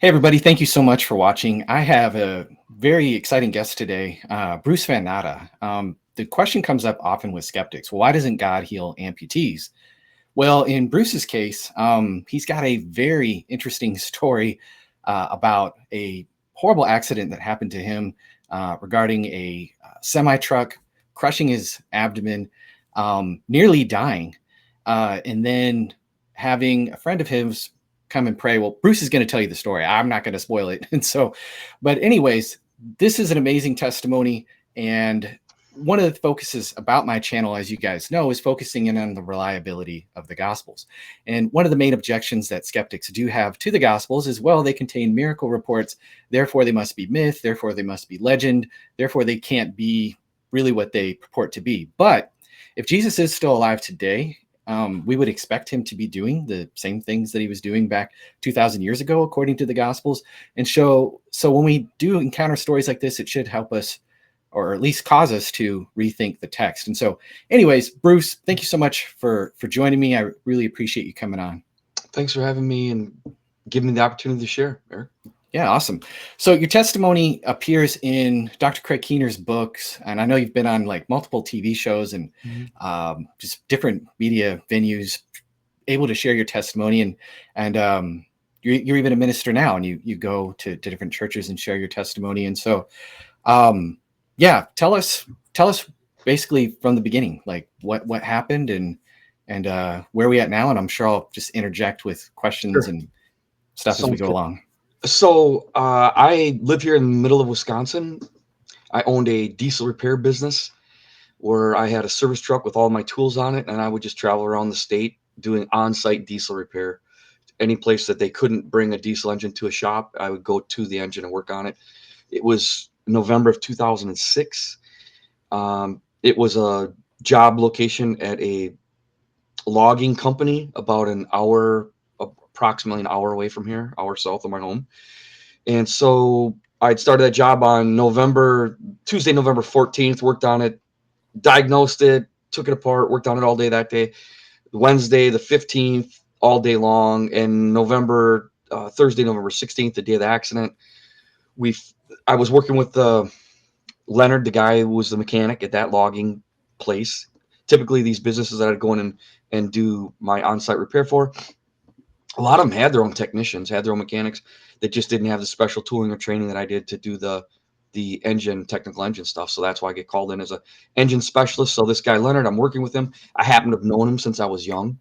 Hey, everybody. Thank you so much for watching. I have a very exciting guest today, Bruce Van Natta. The question comes up often with skeptics. Why doesn't God heal amputees? Well, in Bruce's case, he's got a very interesting story about a horrible accident that happened to him regarding a semi truck crushing his abdomen, nearly dying, and then having a friend of his come and pray. Well, Bruce is going to tell you the story. I'm not going to spoil it. And so, but, anyways, this is an amazing testimony. And one of the focuses about my channel, as you guys know, is focusing in on the reliability of the Gospels. And one of the main objections that skeptics do have to the Gospels is, well, they contain miracle reports, therefore they must be myth, therefore they must be legend, therefore they can't be really what they purport to be. But if Jesus is still alive today, we would expect him to be doing the same things that he was doing back 2,000 years ago, according to the Gospels. And so when we do encounter stories like this, it should help us, or at least cause us to rethink the text. And so, anyways, Bruce, thank you so much for joining me. I really appreciate you coming on. Thanks for having me and giving me the opportunity to share, Eric. Yeah, awesome. So your testimony appears in Dr. Craig Keener's books, and I know you've been on like multiple TV shows and just different media venues, able to share your testimony, and you're even a minister now, and you go to different churches and share your testimony. And so, yeah, tell us basically from the beginning, like what happened and where are we at now. And I'm sure I'll just interject with questions Sure. and stuff as we Sounds go good. along. So I live here in the middle of Wisconsin. I owned a diesel repair business where I had a service truck with all my tools on it, and I would just travel around the state doing on-site diesel repair. Any place that they couldn't bring a diesel engine to a shop, I would go to the engine and work on it. It was November of 2006. It was a job location at a logging company about an hour, approximately an hour away from here, hour south of my home. And so I'd started that job on Tuesday, November 14th, worked on it, diagnosed it, took it apart, worked on it all day that day. Wednesday, the 15th, all day long. And Thursday, November 16th, the day of the accident, we I was working with Leonard, the guy who was the mechanic at that logging place. Typically, these businesses that I'd go in and do my on-site repair for, a lot of them had their own technicians, had their own mechanics that just didn't have the special tooling or training that I did to do the technical engine stuff. So that's why I get called in as a engine specialist. So this guy Leonard, I'm working with him. I happen to have known him since I was young,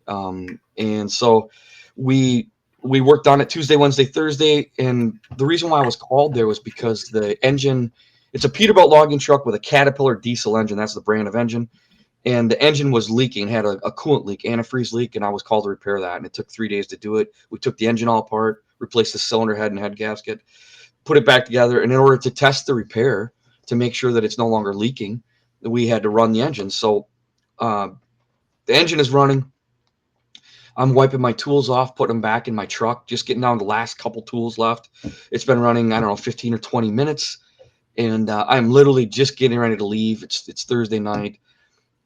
and so we we worked on it Tuesday, Wednesday, Thursday. And the reason why I was called there was because the engine, it's a Peterbilt logging truck with a Caterpillar diesel engine. That's the brand of engine. And the engine was leaking, had a coolant leak, antifreeze leak, and I was called to repair that. And it took 3 days to do it. We took the engine all apart, replaced the cylinder head and head gasket, put it back together. And in order to test the repair to make sure that it's no longer leaking, we had to run the engine. So uh, the engine is running. I'm wiping my tools off, putting them back in my truck, just getting down to the last couple tools left. It's been running, I don't know, 15 or 20 minutes. And I'm literally just getting ready to leave. It's Thursday night.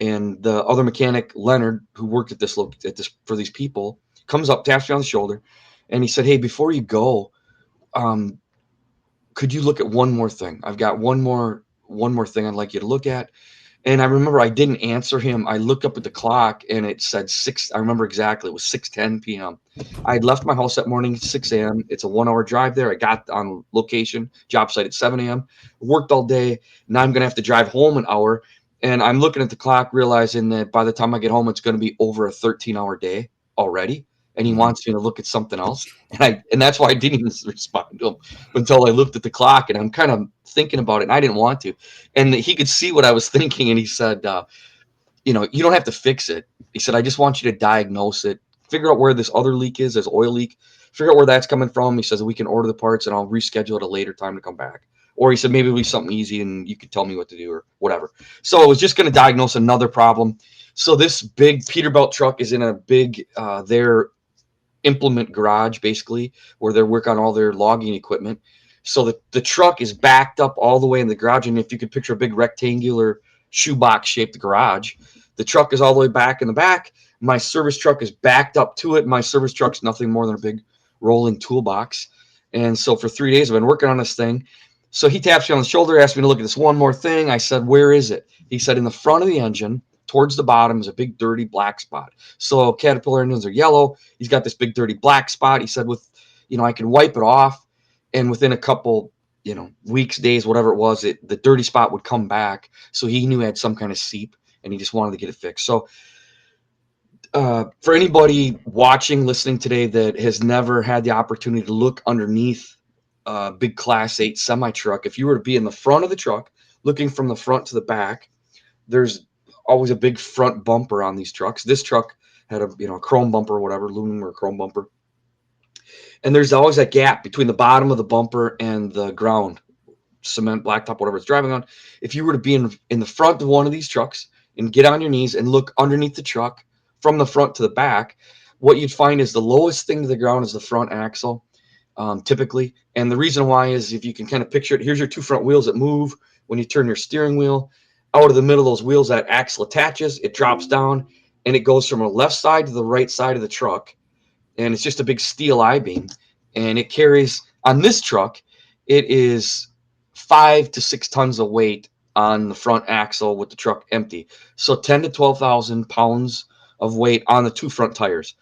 And the other mechanic, Leonard, who worked at this for these people, comes up, taps me on the shoulder, and he said, "Hey, before you go, um, could you look at one more thing? I've got one more thing I'd like you to look at." And I remember I didn't answer him. I looked up at the clock and it said six. I remember exactly. It was 6:10 p.m. I had left my house that morning at 6 a.m. It's a 1 hour drive there. I got on location, job site at 7 a.m. Worked all day. Now I'm gonna have to drive home an hour. And I'm looking at the clock, realizing that by the time I get home, it's going to be over a 13-hour day already. And he Mhm. wants me to look at something else. And that's why I didn't even respond to him until I looked at the clock. And I'm kind of thinking about it, and I didn't want to. And he could see what I was thinking, and he said, you don't have to fix it. He said, I just want you to diagnose it, figure out where this other leak is, this oil leak, figure out where that's coming from. He says we can order the parts, and I'll reschedule at a later time to come back. Or he said maybe it'll be something easy, and you could tell me what to do or whatever. So I was just going to diagnose another problem. So this big Peterbilt truck is in a big their implement garage, basically, where they work on all their logging equipment. So the truck is backed up all the way in the garage. And if you could picture a big rectangular shoebox shaped garage, the truck is all the way back in the back. My service truck is backed up to it. My service truck's nothing more than a big rolling toolbox. And so for 3 days, I've been working on this thing. So he taps me on the shoulder, asked me to look at this one more thing. I said, where is it? He said, in the front of the engine, towards the bottom, is a big dirty black spot. So Caterpillar engines are yellow. He's got this big dirty black spot. He said, I can wipe it off. And within a couple, weeks, days, whatever it was, the dirty spot would come back. So he knew it had some kind of seep, and he just wanted to get it fixed. So for anybody watching, listening today that has never had the opportunity to look underneath a big Class 8 semi-truck, if you were to be in the front of the truck, looking from the front to the back, there's always a big front bumper on these trucks. This truck had a chrome bumper or whatever, aluminum or chrome bumper. And there's always that gap between the bottom of the bumper and the ground, cement, blacktop, whatever it's driving on. If you were to be in the front of one of these trucks and get on your knees and look underneath the truck from the front to the back, what you'd find is the lowest thing to the ground is the front axle, typically. And the reason why is, if you can kind of picture it, here's your two front wheels that move when you turn your steering wheel. Out of the middle of those wheels, that axle attaches, it drops down, and it goes from the left side to the right side of the truck. And it's just a big steel I-beam. And it carries, on this truck, it is 5 to 6 tons of weight on the front axle with the truck empty. So 10 to 12,000 pounds of weight on the two front tires.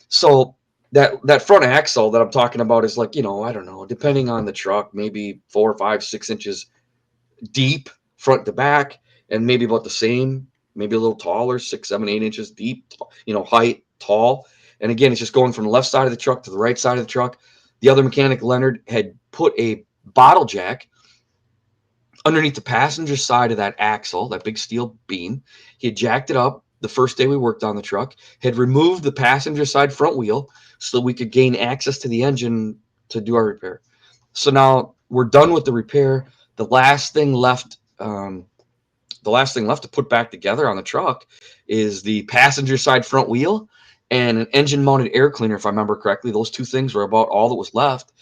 So that front axle that I'm talking about is like, I don't know, depending on the truck, maybe 4, 5, 6 inches deep front to back, and maybe about the same, maybe a little taller, 6, 7, 8 inches deep, height, tall. And again, it's just going from the left side of the truck to the right side of the truck. The other mechanic, Leonard, had put a bottle jack underneath the passenger side of that axle, that big steel beam. He had jacked it up the first day we worked on the truck, had removed the passenger side front wheel so that we could gain access to the engine to do our repair. So now we're done with the repair. The last thing left to put back together on the truck is the passenger side front wheel and an engine mounted air cleaner, if I remember correctly. Those two things were about all that was left.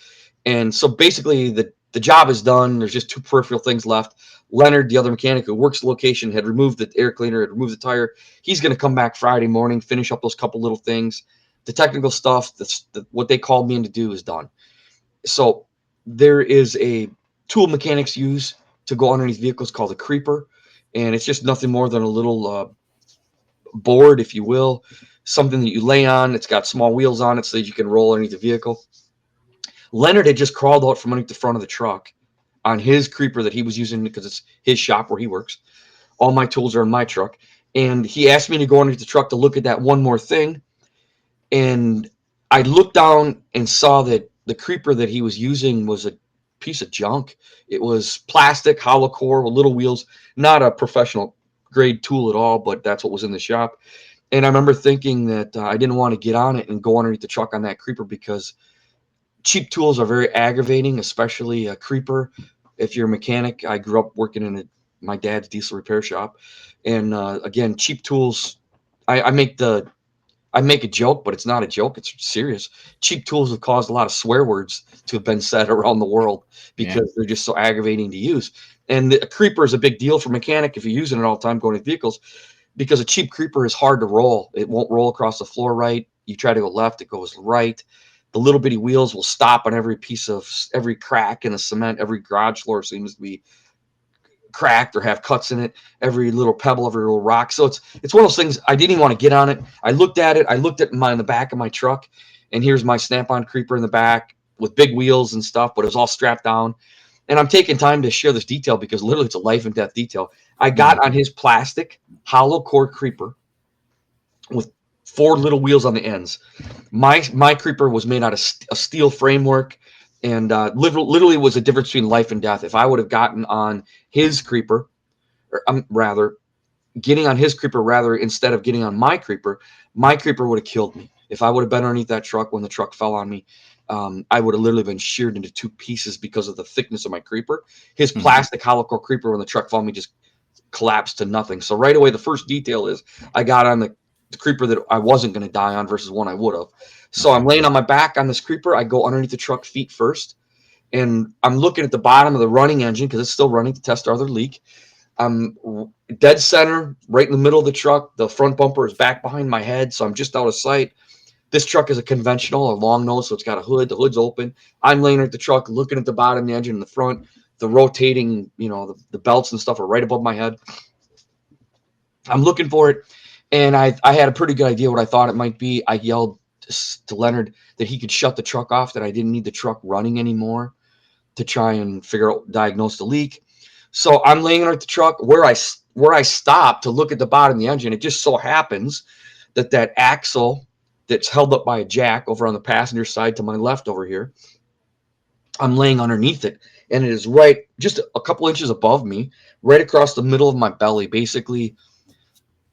And so basically the job is done. There's just two peripheral things left. Leonard, the other mechanic who works the location, had removed the air cleaner, had removed the tire. He's going to come back Friday morning, finish up those couple little things. The technical stuff, what they called me in to do, is done. So there is a tool mechanics use to go underneath vehicles called a creeper. And it's just nothing more than a little board, if you will, something that you lay on. It's got small wheels on it so that you can roll underneath the vehicle. Leonard had just crawled out from underneath the front of the truck on his creeper that he was using because it's his shop where he works. All my tools are in my truck. And he asked me to go underneath the truck to look at that one more thing. And I looked down and saw that the creeper that he was using was a piece of junk. It was plastic, hollow core with little wheels, not a professional grade tool at all, but that's what was in the shop. And I remember thinking that I didn't want to get on it and go underneath the truck on that creeper because cheap tools are very aggravating, especially a creeper. If you're a mechanic, I grew up working in my dad's diesel repair shop. And again, cheap tools, I make a joke, but it's not a joke. It's serious. Cheap tools have caused a lot of swear words to have been said around the world because they're just so aggravating to use. And a creeper is a big deal for a mechanic if you're using it all the time going to vehicles, because a cheap creeper is hard to roll. It won't roll across the floor right. You try to go left, it goes right. The little bitty wheels will stop on every crack in the cement. Every garage floor seems to be cracked or have cuts in it. Every little pebble, every little rock. So it's one of those things. I didn't even want to get on it. I looked at it. I looked at in the back of my truck, and here's my Snap-on creeper in the back with big wheels and stuff, but it was all strapped down. And I'm taking time to share this detail because literally it's a life and death detail. I got on his plastic hollow core creeper with 4 little wheels on the ends. My creeper was made out of a steel framework, and literally was a difference between life and death. If I would have gotten on his creeper, or getting on his creeper rather instead of getting on my creeper would have killed me. If I would have been underneath that truck when the truck fell on me, I would have literally been sheared into 2 pieces because of the thickness of my creeper. His plastic hollow core creeper, when the truck fell on me, just collapsed to nothing. So right away, the first detail is I got on the creeper that I wasn't going to die on versus one I would have. So I'm laying on my back on this creeper. I go underneath the truck feet first, and I'm looking at the bottom of the running engine because it's still running to test our other leak. I'm dead center, right in the middle of the truck. The front bumper is back behind my head, so I'm just out of sight. This truck is a conventional, a long nose, so it's got a hood. The hood's open. I'm laying at the truck, looking at the bottom, the engine in the front, the rotating, the belts and stuff are right above my head. I'm looking for it, and I had a pretty good idea what I thought it might be. I yelled to Leonard that he could shut the truck off, that I didn't need the truck running anymore to try and diagnose the leak. So I'm laying at the truck where I stopped to look at the bottom of the engine. It just so happens that axle that's held up by a jack over on the passenger side to my left over here, I'm laying underneath it, and it is right just a couple inches above me, right across the middle of my belly. Basically,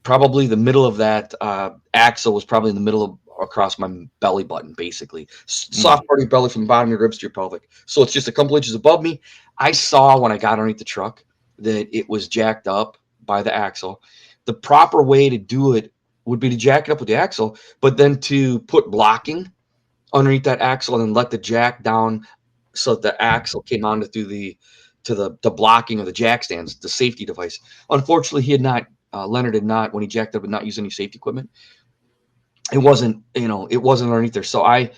probably the middle of that axle was probably in the middle of across my belly button, basically. Soft part of your belly from the bottom of your ribs to your pelvic. So it's just a couple inches above me. I saw when I got underneath the truck that it was jacked up by the axle. The proper way to do it would be to jack it up with the axle, but then to put blocking underneath that axle and then let the jack down so that the axle came onto through the blocking of the jack stands, the safety device. Unfortunately, he had not. Leonard had not, when he jacked up, and not use any safety equipment. It wasn't underneath there. So I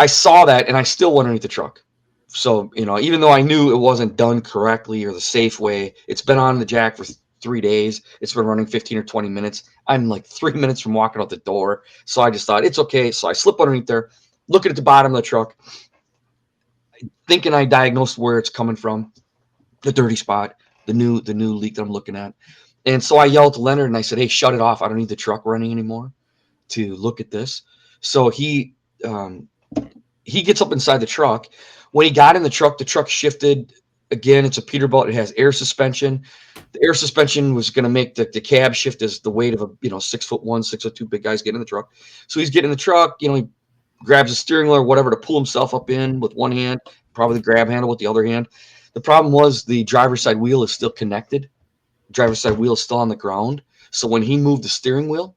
saw that, and I still went underneath the truck. So even though I knew it wasn't done correctly or the safe way, it's been on the jack for 3 days. It's been running 15 or 20 minutes. I'm like 3 minutes from walking out the door. So I just thought it's okay. So I slip underneath there, looking at the bottom of the truck, thinking I diagnosed where it's coming from, the dirty spot, the new leak that I'm looking at. And so I yelled to Leonard and I said, "Hey, shut it off. I don't need the truck running anymore to look at this." So he gets up inside the truck. When he got in the truck shifted. Again, it's a Peterbilt. It has air suspension. The air suspension was going to make the cab shift as the weight of a 6'1", 6'2" big guys getting in the truck. So he's getting in the truck. He grabs the steering wheel or whatever to pull himself up in with one hand, probably the grab handle with the other hand. The problem was the driver's side wheel is still connected. The driver's side wheel is still on the ground. So when he moved the steering wheel,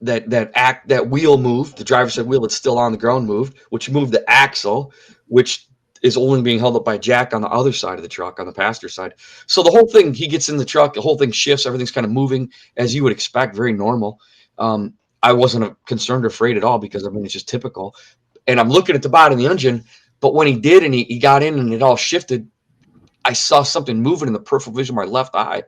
that wheel moved. The driver's side wheel that's still on the ground moved, which moved the axle, which is only being held up by a jack on the other side of the truck, on the passenger side. So the whole thing, he gets in the truck, the whole thing shifts, everything's kind of moving as you would expect, very normal. I wasn't concerned or afraid at all because it's just typical. And I'm looking at the bottom of the engine, but when he did and he got in and it all shifted, I saw something moving in the peripheral vision of my left eye.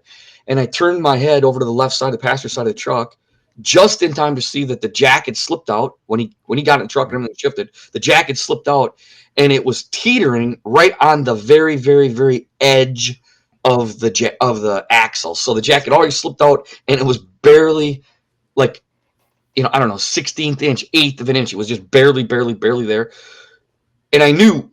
And I turned my head over to the left side, the passenger side of the truck, just in time to see that the jack had slipped out when he got in the truck and everything shifted. The jack had slipped out, and it was teetering right on the very, very, very edge of the axle. So the jack had already slipped out, and it was barely like, I don't know, 16th inch, eighth of an inch. It was just barely, barely, barely there. And I knew,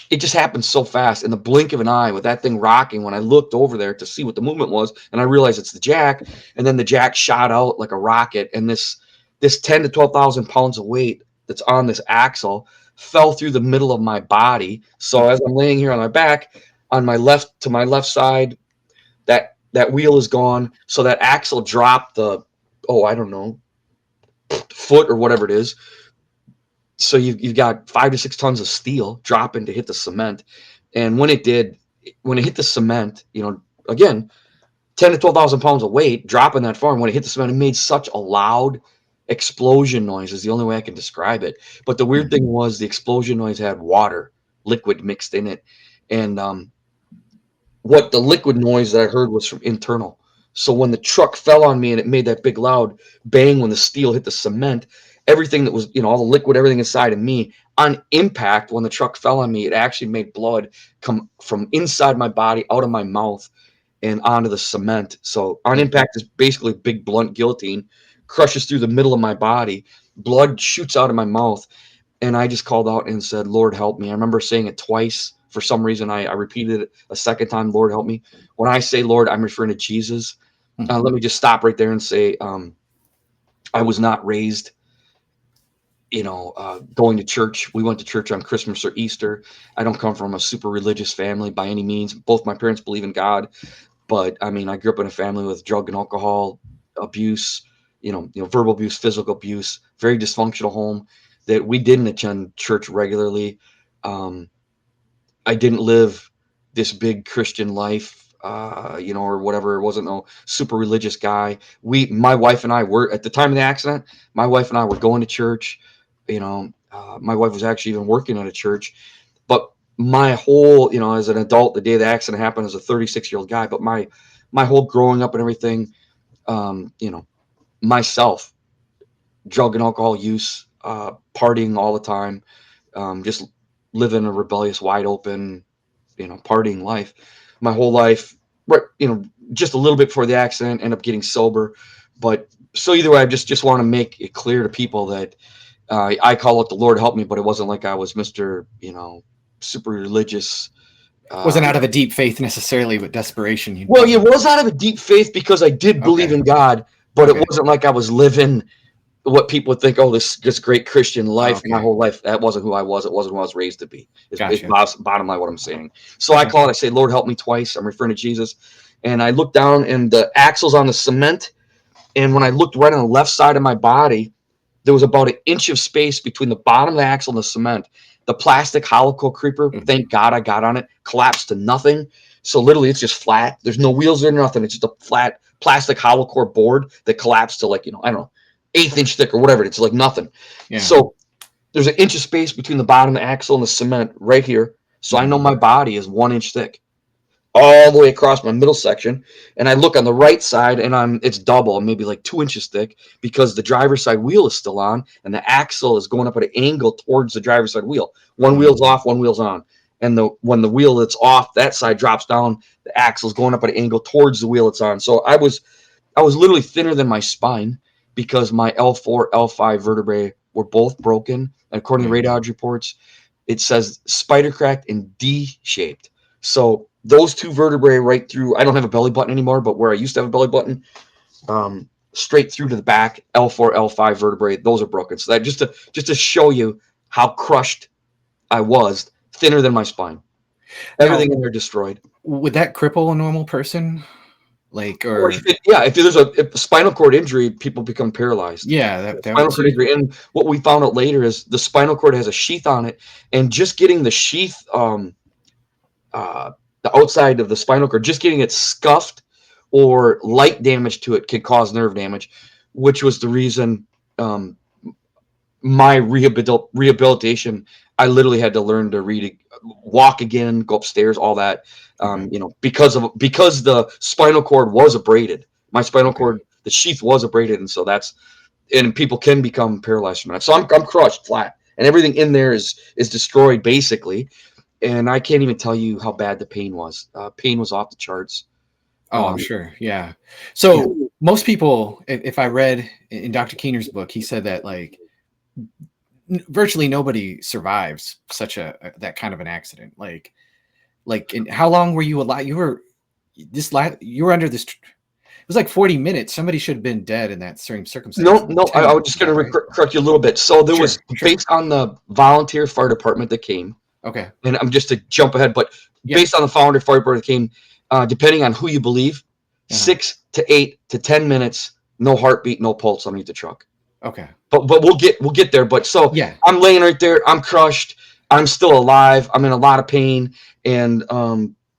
it just happened so fast in the blink of an eye with that thing rocking. When I looked over there to see what the movement was, and I realized it's the jack, and then the jack shot out like a rocket, and this 10 to 12,000 pounds of weight that's on this axle fell through the middle of my body. So as I'm laying here on my back, to my left side, that wheel is gone. So that axle dropped I don't know, foot or whatever it is. So you've got 5 to 6 tons of steel dropping to hit the cement. And when it hit the cement, again, 10 to 12,000 pounds of weight dropping that far. And when it hit the cement, it made such a loud explosion noise is the only way I can describe it. But the weird thing was the explosion noise had water, liquid mixed in it. And what the liquid noise that I heard was from internal. So when the truck fell on me and it made that big loud bang when the steel hit the cement, everything that was, all the liquid, everything inside of me on impact, when the truck fell on me, it actually made blood come from inside my body, out of my mouth and onto the cement. So on impact is basically a big blunt guillotine, crushes through the middle of my body, blood shoots out of my mouth. And I just called out and said, "Lord, help me." I remember saying it twice. For some reason, I repeated it a second time, "Lord, help me." When I say Lord, I'm referring to Jesus. Let me just stop right there and say, I was not raised, going to church. We went to church on Christmas or Easter. I don't come from a super religious family by any means. Both my parents believe in God, but I grew up in a family with drug and alcohol abuse, verbal abuse, physical abuse, very dysfunctional home that we didn't attend church regularly. I didn't live this big Christian life or whatever. It wasn't no super religious guy. My wife and I were, at the time of the accident, my wife and I were going to church. My wife was actually even working at a church. But my whole, as an adult, the day the accident happened, as a 36-year-old guy, but my whole growing up and everything, myself, drug and alcohol use, partying all the time, just living a rebellious, wide open, partying life, my whole life, right? Just a little bit before the accident, end up getting sober. But so either way, I just want to make it clear to people that I call it the Lord help me, but it wasn't like I was Mr. Super religious. Wasn't out of a deep faith necessarily, but desperation. Well, it was out of a deep faith because I did believe in God, but it wasn't like I was living what people would think, oh, this great Christian life. My whole life, that wasn't who I was. It wasn't who I was raised to be. It's bottom line what I'm saying. So I call it, I say, Lord, help me twice. I'm referring to Jesus. And I looked down, and the axle's on the cement. And when I looked right on the left side of my body, there was about an inch of space between the bottom of the axle and the cement. The plastic hollow core creeper, thank God I got on it, collapsed to nothing. So literally it's just flat. There's no wheels there, nothing. It's just a flat plastic hollow core board that collapsed to, like, I don't know, 1/8 inch thick or whatever. It's like nothing. Yeah. So there's an inch of space between the bottom of the axle and the cement right here. So I know my body is 1 inch thick all the way across my middle section. And I look on the right side, and it's double, maybe like 2 inches thick, because the driver's side wheel is still on and the axle is going up at an angle towards the driver's side wheel. One wheel's off, one wheel's on. And when the wheel that's off, that side drops down, the axle's going up at an angle towards the wheel it's on. So I was literally thinner than my spine, because my L4, L5 vertebrae were both broken. And according to radiology reports, it says spider cracked and D-shaped. So those two vertebrae right through, I don't have a belly button anymore, but where I used to have a belly button, straight through to the back, L4, L5 vertebrae, those are broken. So that just to show you how crushed I was, thinner than my spine. Everything in there destroyed. Would that cripple a normal person? If there's a spinal cord injury, people become paralyzed. Yeah, spinal cord injury. And what we found out later is the spinal cord has a sheath on it, and just getting the sheath, the outside of the spinal cord, just getting it scuffed or light damage to it could cause nerve damage, which was the reason my rehabilitation. I literally had to learn to walk again, go upstairs, all that. Because the spinal cord was abraded. My spinal cord, the sheath was abraded, and so and people can become paralyzed from that. So I'm crushed flat, and everything in there is destroyed basically. And I can't even tell you how bad the pain was. Pain was off the charts. Oh, I'm sure. Yeah. So most people, if I read in Dr. Keener's book, he said that virtually nobody survives such that kind of an accident. Like, how long were you alive? You were under this. It was like 40 minutes. Somebody should have been dead in that same circumstance. No. I was just going to correct you a little bit. So there was, based on the volunteer fire department that came. Okay. And I'm just to jump ahead, but based on the volunteer fire department that came, depending on who you believe, 6 to 8 to 10 minutes, no heartbeat, no pulse underneath the truck. Okay. But we'll get there. But so I'm laying right there. I'm crushed. I'm still alive. I'm in a lot of pain, and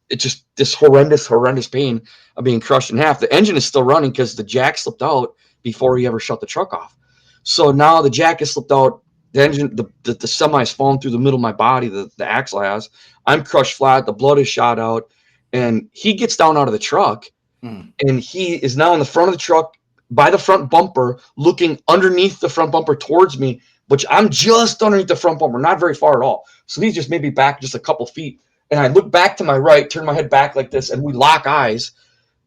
it's just this horrendous pain of being crushed in half. The engine is still running because the jack slipped out before he ever shut the truck off. So now the jack has slipped out. The engine, the semi has fallen through the middle of my body. The axle has. I'm crushed flat. The blood is shot out, and he gets down out of the truck, and he is now in the front of the truck by the front bumper, looking underneath the front bumper towards me, which I'm just underneath the front bumper, not very far at all. So he's just maybe back just a couple feet. And I look back to my right, turn my head back like this, and we lock eyes.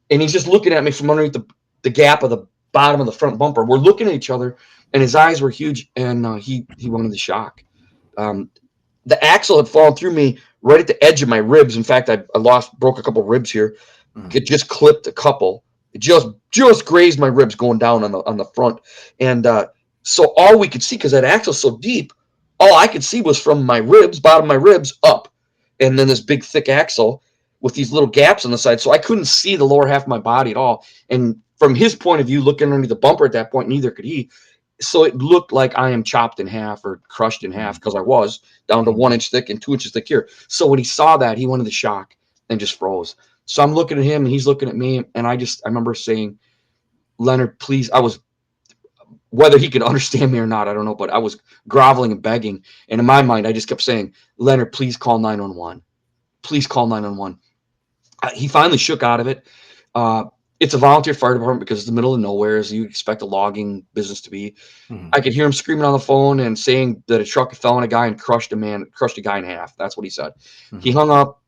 And he's just looking at me from underneath the gap of the bottom of the front bumper. We're looking at each other, and his eyes were huge, and he went into shock. The axle had fallen through me right at the edge of my ribs. In fact, I broke a couple ribs here. It just clipped a couple. It just grazed my ribs going down on the front. And so all we could see, because that axle's so deep, all I could see was from my ribs, bottom of my ribs, up. And then this big thick axle with these little gaps on the side. So I couldn't see the lower half of my body at all. And from his point of view, looking underneath the bumper at that point, neither could he. So it looked like I am chopped in half or crushed in half, because I was down to 1 inch thick and 2 inches thick here. So when he saw that, he went into shock and just froze. So I'm looking at him and he's looking at me. And I remember saying, Leonard, please, whether he could understand me or not, I don't know, but I was groveling and begging. And in my mind, I just kept saying, Leonard, please call 911. Please call 911. He finally shook out of it. Uh, it's a volunteer fire department because it's the middle of nowhere, as you expect a logging business to be. Mhm. I could hear him screaming on the phone and saying that a truck fell on a guy and crushed a guy in half. That's what he said. He Mhm. hung up.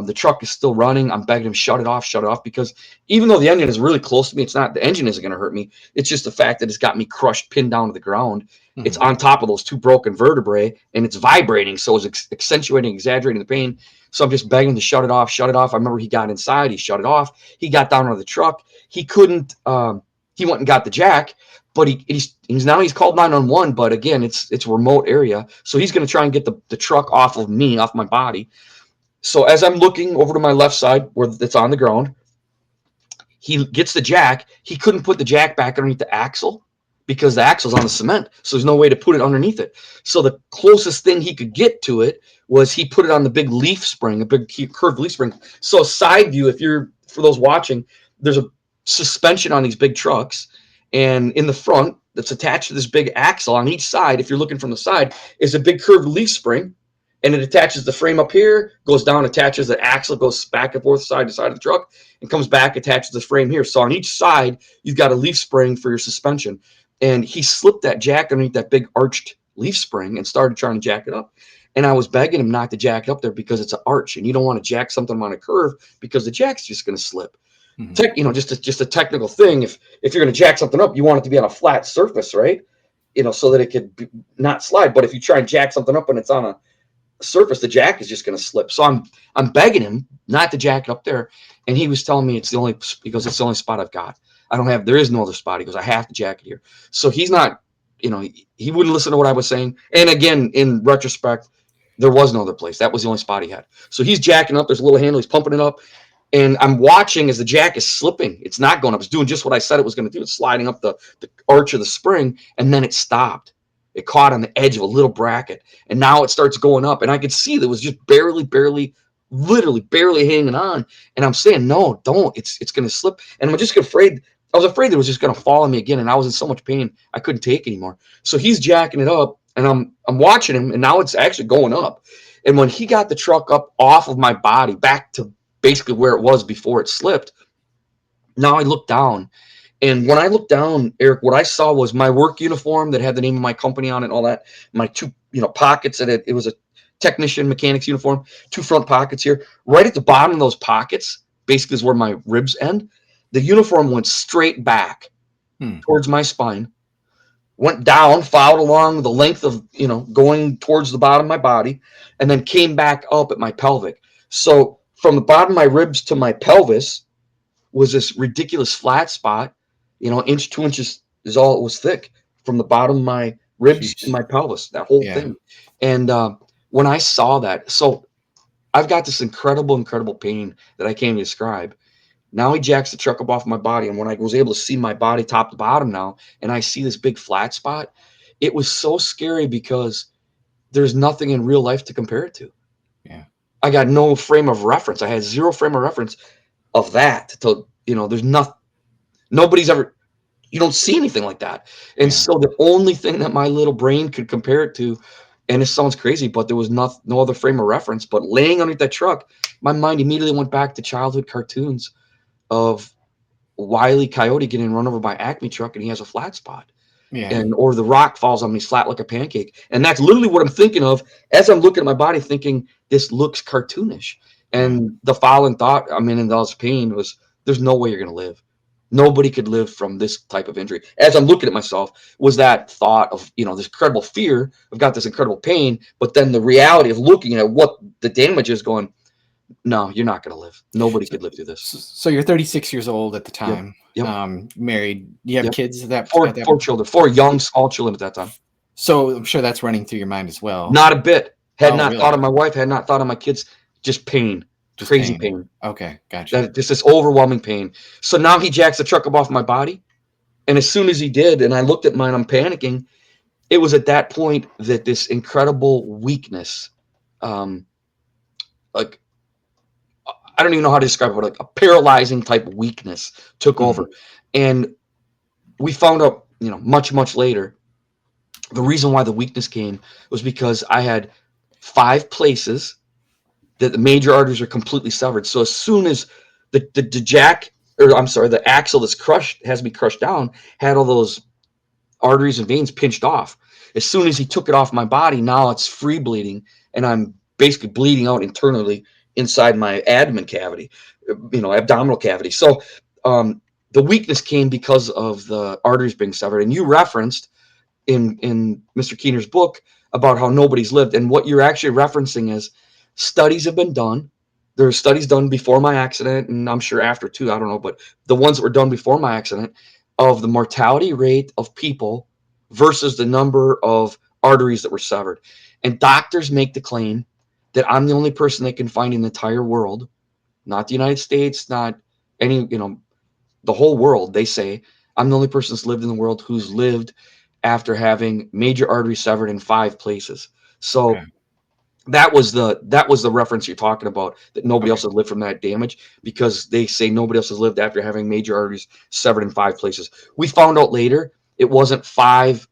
The truck is still running. I'm begging him, shut it off, because even though the engine is really close to me, the engine isn't going to hurt me. It's just the fact that it's got me crushed, pinned down to the ground. It's Mhm. on top of those two broken vertebrae and it's vibrating. So it's accentuating, exaggerating the pain. So I'm just begging him to shut it off. I remember he got inside, he shut it off. He got down on the truck. He couldn't, he went and got the jack, but he's called 911. But again, it's a remote area. So he's going to try and get the truck off of me, off my body. So as I'm looking over to my left side where it's on the ground, he gets the jack. He couldn't put the jack back underneath the axle because the axle's on the cement. So there's no way to put it underneath it. So the closest thing he could get to it was he put it on the big leaf spring, a big curved leaf spring. So side view, for those watching, there's a suspension on these big trucks. And in the front that's attached to this big axle on each side, if you're looking from the side, is a big curved leaf spring. And it attaches the frame up here, goes down, attaches the axle, goes back and forth side to side of the truck, and comes back, attaches the frame here. So on each side, you've got a leaf spring for your suspension. And he slipped that jack underneath that big arched leaf spring and started trying to jack it up. And I was begging him not to jack it up there because it's an arch, and you don't want to jack something on a curve because the jack's just going to slip. Mhm. Just a technical thing. If you're going to jack something up, you want it to be on a flat surface, right? So that it could not slide. But if you try and jack something up and it's on a surface, the jack is just going to slip. So I'm begging him not to jack it up there, and he was telling me it's the only spot I've got. There is no other spot. He goes, I have to jack it here. So he's not, he wouldn't listen to what I was saying. And again, in retrospect, there was no other place. That was the only spot he had. So he's jacking up. There's a little handle. He's pumping it up. And I'm watching as the jack is slipping. It's not going up. It's doing just what I said it was going to do. It's sliding up the arch of the spring, and then it stopped. It caught on the edge of a little bracket, and now it starts going up. And I could see that it was just literally barely hanging on. And I'm saying, no, don't. It's going to slip. And I'm just afraid. I was afraid that it was just going to fall on me again, and I was in so much pain I couldn't take anymore. So he's jacking it up, and I'm watching him, and now it's actually going up. And when he got the truck up off of my body back to basically where it was before it slipped, now I look down. And when I looked down, Eric, what I saw was my work uniform that had the name of my company on it and all that. My two, pockets, and it was a technician mechanic's uniform, two front pockets here. Right at the bottom of those pockets, basically is where my ribs end. The uniform went straight back Hmm. towards my spine, went down, followed along the length of, going towards the bottom of my body, and then came back up at my pelvic. So from the bottom of my ribs to my pelvis was this ridiculous flat spot, inch, 2 inches is all it was thick from the bottom of my ribs and Sheesh. my pelvis, that whole Yeah. thing. And when I saw that, so I've got this incredible pain that I can't even describe. Now he jacks the truck up off my body. And when I was able to see my body top to bottom now, and I see this big flat spot, it was so scary because there's nothing in real life to compare it to. Yeah. I got no frame of reference. I had zero frame of reference of that. There's nobody's ever, you don't see anything like that. And Yeah. so the only thing that my little brain could compare it to, and it sounds crazy, but there was no other frame of reference, but laying underneath that truck, my mind immediately went back to childhood cartoons of Wile E. Coyote getting run over by Acme truck and he has a flat spot. Yeah. Or the rock falls on me flat like a pancake. And that's literally what I'm thinking of as I'm looking at my body thinking this looks cartoonish. Yeah. And the following thought I'm in all this pain was there's no way you're going to live. Nobody could live from this type of injury. As I'm looking at myself was that thought of, this incredible fear. I've got this incredible pain, but then the reality of looking at what the damage is going, no, you're not going to live. Nobody So, could live through this. so you're 36 years old at the Yep. time. Yep. Married. You have Yep. kids at that Four at that children, four young, small children at that time. So I'm sure that's running through your mind as well. Not a bit. Had Oh, not really? thought of my wife, had not thought of my kids. Just pain. Just Crazy pain. pain. Okay, gotcha. Just this overwhelming pain. So now he jacks the truck up off my body. And as soon as he did, and I looked at mine, I'm panicking. It was at that point that this incredible weakness, like I don't even know how to describe it, but like a paralyzing type of weakness took over. And we found out, much, much later, the reason why the weakness came was because I had 5 places that the major arteries are completely severed. So as soon as the jack, or I'm sorry, the axle that's crushed, has me crushed down, had all those arteries and veins pinched off. As soon as he took it off my body, now it's free bleeding, and I'm basically bleeding out internally inside my abdomen cavity, abdominal cavity. So the weakness came because of the arteries being severed. And you referenced in Mr. Keener's book about how nobody's lived. And what you're actually referencing is studies have been done. There are studies done before my accident, and I'm sure after too, I don't know, but the ones that were done before my accident, of the mortality rate of people versus the number of arteries that were severed. And doctors make the claim that I'm the only person they can find in the entire world, not the United States, not any, the whole world. They say I'm the only person that's lived in the world who's lived after having major arteries severed in 5 places. So Okay. that was the reference you're talking about, that nobody Okay. else has lived from that damage, because they say nobody else has lived after having major arteries severed in 5 places. We found out later it wasn't 5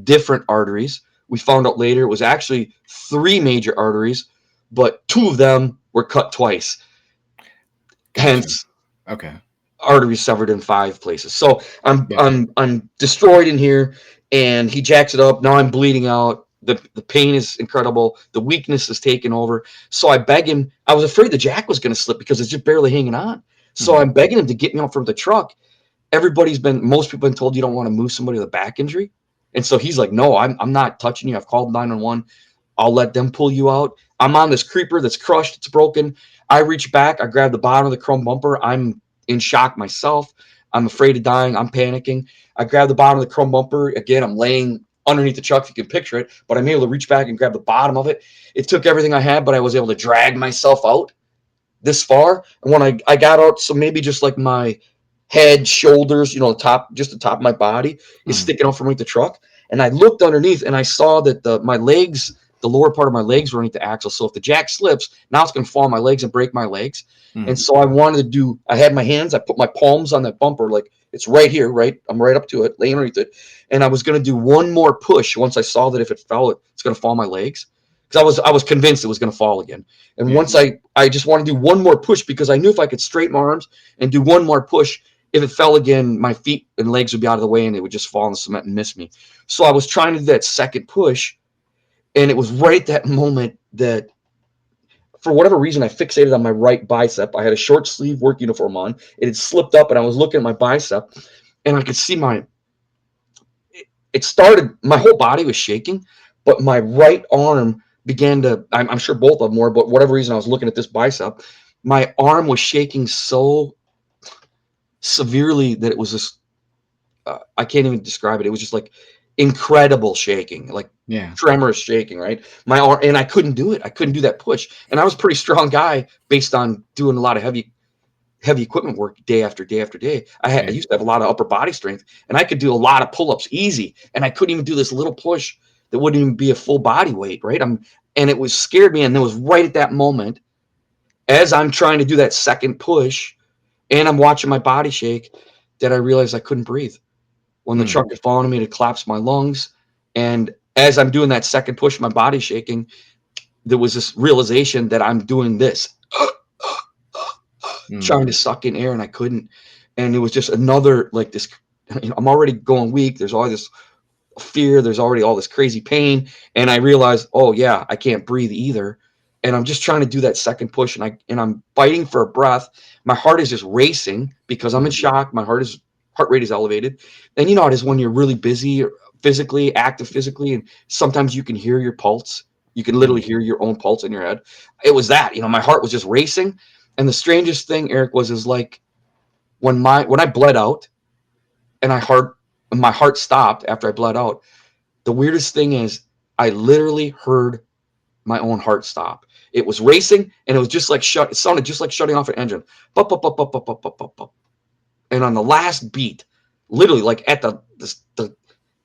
different arteries. We found out later it was actually 3 major arteries, but 2 of them were cut twice. Gotcha. Hence, Okay. arteries severed in 5 places. So Yeah. I'm destroyed in here, and he jacks it up. Now I'm bleeding out. The pain is incredible. The weakness is taken over. So I beg him. I was afraid the jack was going to slip because it's just barely hanging on. So Mhm. I'm begging him to get me out from the truck. Most people have been told you don't want to move somebody with a back injury. And so he's like, no, I'm not touching you. I've called 911. I'll let them pull you out. I'm on this creeper that's crushed. It's broken. I reach back. I grab the bottom of the chrome bumper. I'm in shock myself. I'm afraid of dying. I'm panicking. I grab the bottom of the chrome bumper. Again, I'm laying underneath the truck, if you can picture it, but I'm able to reach back and grab the bottom of it. It took everything I had, but I was able to drag myself out this far. And when I got out, so maybe just like my head, shoulders, just the top of my body is Mhm. sticking out from underneath the truck. And I looked underneath and I saw that my legs, the lower part of my legs were underneath the axle. So if the jack slips, now it's going to fall on my legs and break my legs. And Mhm. so I had my hands, I put my palms on that bumper, like it's right here, right? I'm right up to it, laying underneath it. And I was going to do one more push once I saw that if it fell, it's going to fall on my legs. Because I was convinced it was going to fall again. And Yeah. once I just want to do one more push, because I knew if I could straighten my arms and do one more push, if it fell again, my feet and legs would be out of the way and it would just fall in the cement and miss me. So I was trying to do that second push, and it was right at that moment that, for whatever reason, I fixated on my right bicep. I had a short sleeve work uniform on. It had slipped up, and I was looking at my bicep, and I could see my whole body was shaking, but my right arm began to, I'm sure both of them were, but whatever reason I was looking at this bicep, my arm was shaking so severely that it was just, I can't even describe it. It was just like incredible shaking, like Yeah. tremorous shaking, right? My arm, and I couldn't do it. I couldn't do that push. And I was a pretty strong guy based on doing a lot of heavy equipment work day after day after day. I Yeah. used to have a lot of upper body strength, and I could do a lot of pull-ups easy. And I couldn't even do this little push that wouldn't even be a full body weight, right? And it was scared me. And it was right at that moment, as I'm trying to do that second push, and I'm watching my body shake, that I realized I couldn't breathe. When the Mm. truck had fallen on me, it collapsed my lungs. And as I'm doing that second push, my body's shaking, there was this realization that I'm doing this, trying to Mm. suck in air, and I couldn't. And it was just another, like this, I'm already going weak. There's all this fear. There's already all this crazy pain. And I realized, oh yeah, I can't breathe either. And I'm just trying to do that second push, and I'm fighting for a breath. My heart is just racing because I'm in Mm. shock. My heart rate is elevated. And you know how it is when you're really busy, or physically active physically, and sometimes you can hear your pulse. You can literally Mm. hear your own pulse in your head. It was that, my heart was just racing. And the strangest thing, Eric, is like when I bled out, and my heart stopped after I bled out. The weirdest thing is I literally heard my own heart stop. It was racing, and it was just like it sounded just like shutting off an engine. Bup, bup, bup, bup, bup, bup, bup, bup, bup. And on the last beat, literally like at the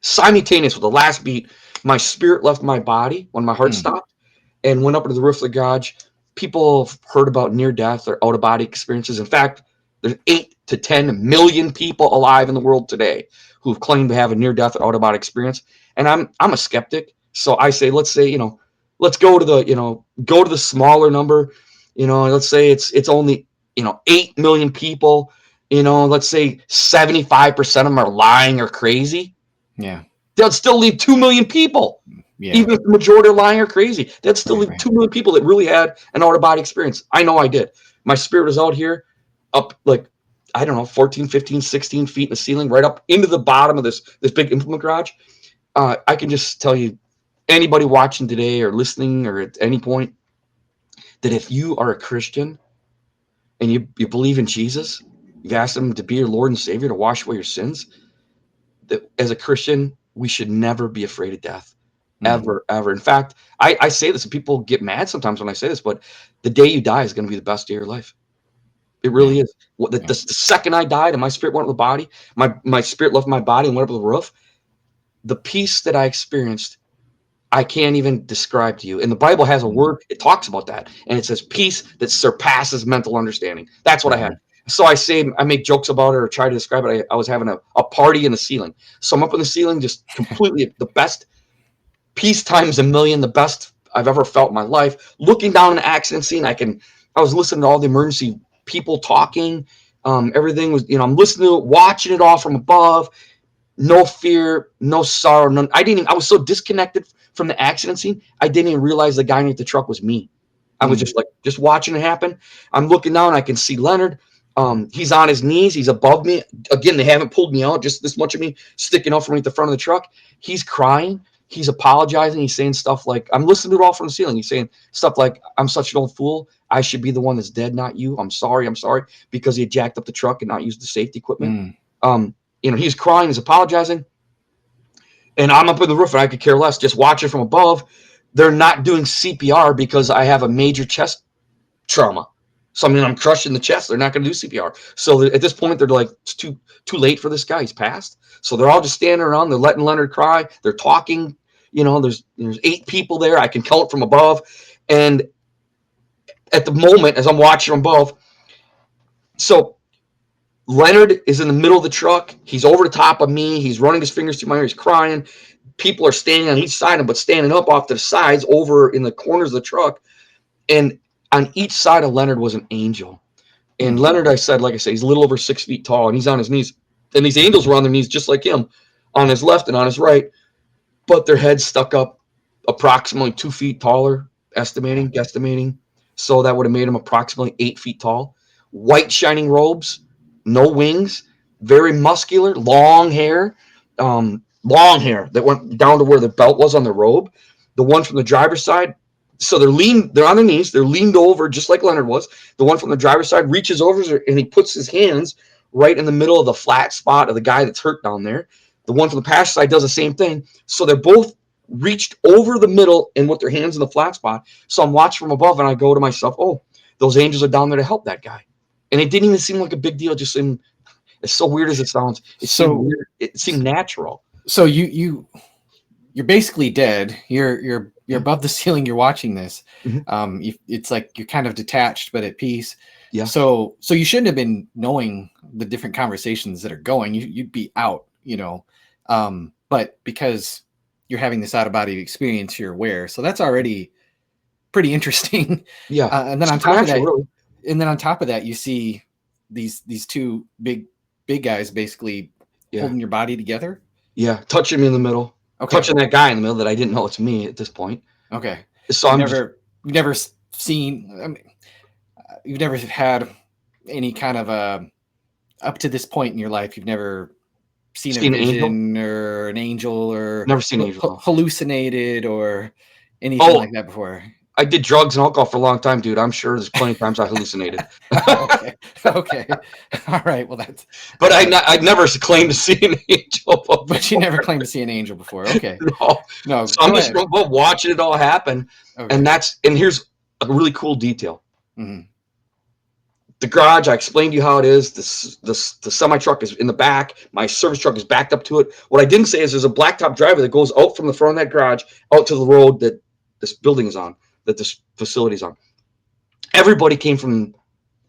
simultaneous with the last beat, my spirit left my body when my heart Mm. stopped and went up into the roof of the garage. people have heard about near death or out of body experiences. In fact, there's 8 to 10 million people alive in the world today who've claimed to have a near death or out of body experience. And I'm a skeptic. So I say, let's say, let's go to the smaller number. Let's say it's only, 8 million people. Let's say 75% of them are lying or crazy. Yeah. They'll still leave 2 million people. Yeah. Even if the majority are lying or crazy, that'd still leave 2 million people that really had an out of body experience. I know I did. My spirit was out here up like, I don't know, 14, 15, 16 feet in the ceiling, right up into the bottom of this big implement garage. I can just tell you, anybody watching today or listening or at any point, that if you are a Christian and you believe in Jesus, you've asked him to be your Lord and Savior, to wash away your sins, that as a Christian, we should never be afraid of death. Ever. In fact, I say this and people get mad sometimes when I say this, but the day you die is going to be the best day of your life. It really is. The second I died and my spirit went to the body, my spirit left my body and went up to the roof, the peace that I experienced, I can't even describe to you. And the Bible has a word, it talks about that. And it says peace that surpasses mental understanding. That's what I had. So I make jokes about it or try to describe it. I was having a party in the ceiling. So I'm up in the ceiling, just completely the best peace times a million, the best I've ever felt in my life. Looking down an accident scene, I was listening to all the emergency people talking. Everything was, I'm listening to it, watching it all from above. No fear, no sorrow, none. I was so disconnected from the accident scene, I didn't even realize the guy underneath the truck was me. I was just watching it happen. I'm looking down, I can see Leonard. He's on his knees, he's above me. Again, they haven't pulled me out, just this much of me sticking out from underneath the front of the truck. He's crying, he's apologizing, he's saying stuff like, I'm listening to it all from the ceiling. He's saying stuff like, I'm such an old fool. I should be the one that's dead, not you. I'm sorry, because he had jacked up the truck and not used the safety equipment. He's crying, he's apologizing. And I'm up in the roof and I could care less, just watching from above. They're not doing CPR because I have a major chest trauma. So, I'm crushing the chest. They're not going to do CPR. So at this point, they're like, it's too late for this guy. He's passed. So they're all just standing around. They're letting Leonard cry. They're talking. There's 8 people there. I can count from above. And at the moment, as I'm watching from above, so Leonard is in the middle of the truck. He's over the top of me. He's running his fingers through my hair. He's crying. People are standing on each side of him, but standing up off to the sides over in the corners of the truck. And on each side of Leonard was an angel. And Leonard, like I said, he's a little over 6 feet tall, and he's on his knees. And these angels were on their knees just like him, on his left and on his right. But their heads stuck up approximately 2 feet taller, guesstimating. So that would have made him approximately 8 feet tall. White shining robes. No wings, very muscular, long hair that went down to where the belt was on the robe. The one from the driver's side, so they're on their knees, they're leaned over just like Leonard was. The one from the driver's side reaches over and he puts his hands right in the middle of the flat spot of the guy that's hurt down there. The one from the passenger side does the same thing. So they're both reached over the middle and with their hands in the flat spot. So I'm watching from above and I go to myself, oh, those angels are down there to help that guy. And it didn't even seem like a big deal. Just seemed, as so weird as it sounds, it seemed natural. So you're basically dead. You're above the ceiling. You're watching this. It's like you're kind of detached, but at peace. Yeah. So you shouldn't have been knowing the different conversations that are going. You'd be out, but because you're having this out of body experience, you're aware. So that's already pretty interesting. Yeah. And then on top of that, you see these 2 big guys basically holding your body together. Yeah, touching me in the middle. Okay. Touching that guy in the middle that I didn't know it's me at this point. Okay. So you've never seen. You've never had any kind of up to this point in your life. You've never seen a vision or an angel or never seen an angel. Hallucinated or anything like that before. I did drugs and alcohol for a long time, dude. I'm sure there's plenty of times I hallucinated. Okay. All right. Well, that's. But I'd never claimed to see an angel before. But you never claimed to see an angel before. Okay. No. So I'm just watching it all happen, and here's a really cool detail. The garage, I explained to you how it is. The semi truck is in the back. My service truck is backed up to it. What I didn't say is there's a blacktop driveway that goes out from the front of that garage out to the road that this building is on. That this facility is on. Everybody came from,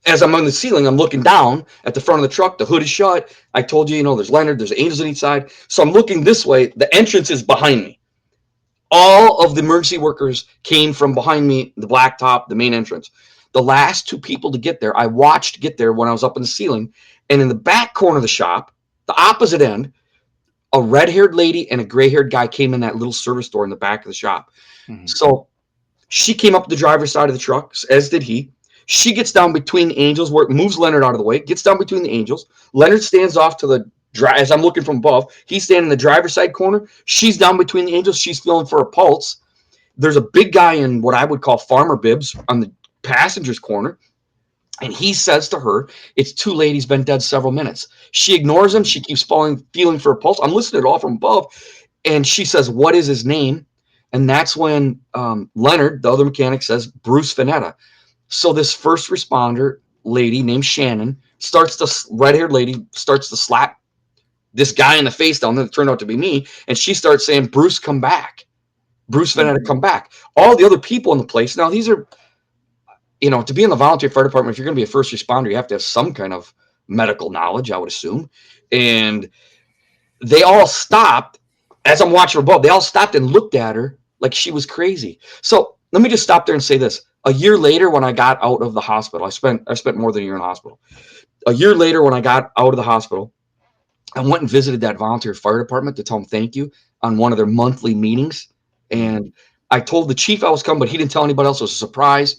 as I'm on the ceiling, I'm looking down at the front of the truck. The hood is shut. I told you, there's Leonard, there's angels on each side. So I'm looking this way. The entrance is behind me. All of the emergency workers came from behind me, the blacktop, the main entrance. The last 2 people to get there, I watched get there when I was up in the ceiling. And in the back corner of the shop, the opposite end, a red-haired lady and a gray-haired guy came in that little service door in the back of the shop. Mm-hmm. So she came up the driver's side of the truck, as did he. She gets down between the angels, where it moves Leonard out of the way, gets down between the angels. Leonard stands off to the drive. As I'm looking from above, he's standing in the driver's side corner. She's down between the angels. She's feeling for a pulse. There's a big guy in what I would call farmer bibs on the passenger's corner. And he says to her, it's too late. He's been dead several minutes. She ignores him. She keeps feeling for a pulse. I'm listening to it all from above. And she says, what is his name? And that's when Leonard, the other mechanic, says, Bruce Vanetta. So this first responder lady named Shannon red-haired lady starts to slap this guy in the face down there. It turned out to be me. And she starts saying, Bruce, come back. Bruce Vanetta, come back. All the other people in the place. Now, these are, to be in the volunteer fire department, if you're going to be a first responder, you have to have some kind of medical knowledge, I would assume. And they all stopped. As I'm watching above, they all stopped and looked at her like she was crazy. So let me just stop there and say this. A year later, when I got out of the hospital, I spent more than a year in the hospital. A year later, when I got out of the hospital, I went and visited that volunteer fire department to tell them thank you on one of their monthly meetings. And I told the chief I was coming, but he didn't tell anybody else. It was a surprise.